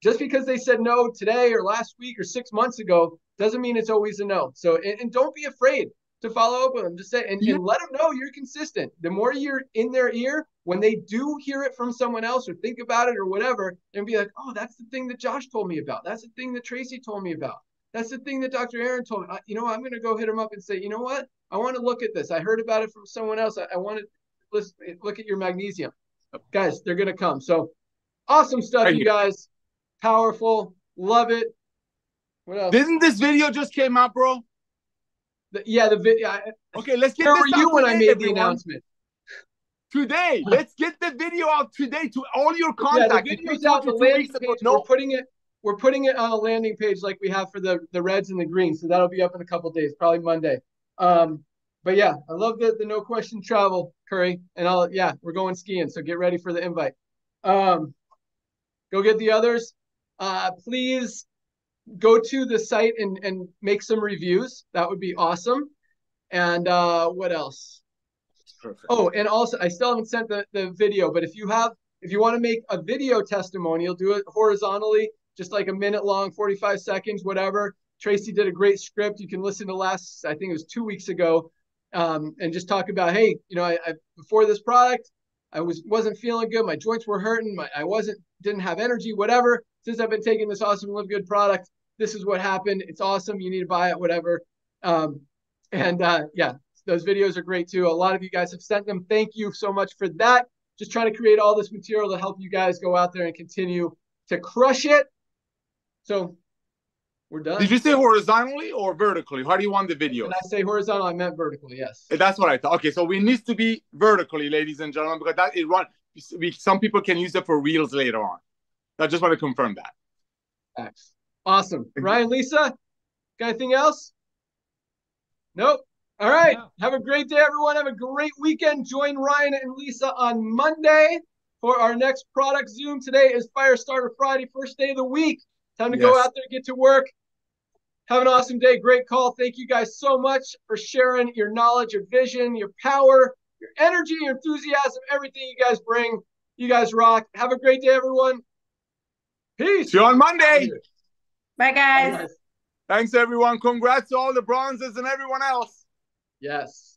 Just because they said no today or last week or 6 months ago doesn't mean it's always a no. So, and don't be afraid to follow up with them. Just say, and let them know you're consistent. The more you're in their ear, when they do hear it from someone else or think about it or whatever, and be like, oh, that's the thing that Josh told me about. That's the thing that Tracy told me about. That's the thing that Dr. Aaron told me. You know, I'm going to go hit him up and say, you know what? I want to look at this. I heard about it from someone else. I want to look at your magnesium. Guys, they're going to come. So awesome stuff, you guys. Powerful. Love it. What else? Didn't this video just came out, bro? The video. Okay, let's get Where this were you out when today, I made everyone. the announcement? Today. Let's get the video out today to all your contacts. Yeah, the video's out the landing page. We're putting it on a landing page like we have for the reds and the greens. So that'll be up in a couple of days, probably Monday. But yeah, I love the no question travel, Curry. And we're going skiing. So get ready for the invite. Go get the others. Please go to the site and make some reviews. That would be awesome. And what else? Perfect. Oh, and also I still haven't sent the video, but if you want to make a video testimonial, do it horizontally, just like a minute long, 45 seconds, whatever. Tracy did a great script. You can listen to last, I think it was 2 weeks ago, and just talk about, hey, you know, I before this product, I wasn't feeling good. My joints were hurting. I didn't have energy, whatever. Since I've been taking this awesome LiveGood product, this is what happened. It's awesome. You need to buy it, whatever. Yeah, those videos are great too. A lot of you guys have sent them. Thank you so much for that. Just trying to create all this material to help you guys go out there and continue to crush it. So we're done. Did you say horizontally or vertically? How do you want the video? When I say horizontal, I meant vertically, yes. That's what I thought. Okay, so we need to be vertically, ladies and gentlemen, because that some people can use it for reels later on. I just want to confirm that. Thanks. Awesome. Ryan, Lisa, got anything else? Nope. All right. Yeah. Have a great day, everyone. Have a great weekend. Join Ryan and Lisa on Monday for our next product Zoom. Today is Firestarter Friday, first day of the week. Time to go out there, get to work. Have an awesome day. Great call. Thank you guys so much for sharing your knowledge, your vision, your power, your energy, your enthusiasm, everything you guys bring. You guys rock. Have a great day, everyone. Peace. See you on Monday. Bye, guys. Thanks, everyone. Congrats to all the bronzes and everyone else. Yes.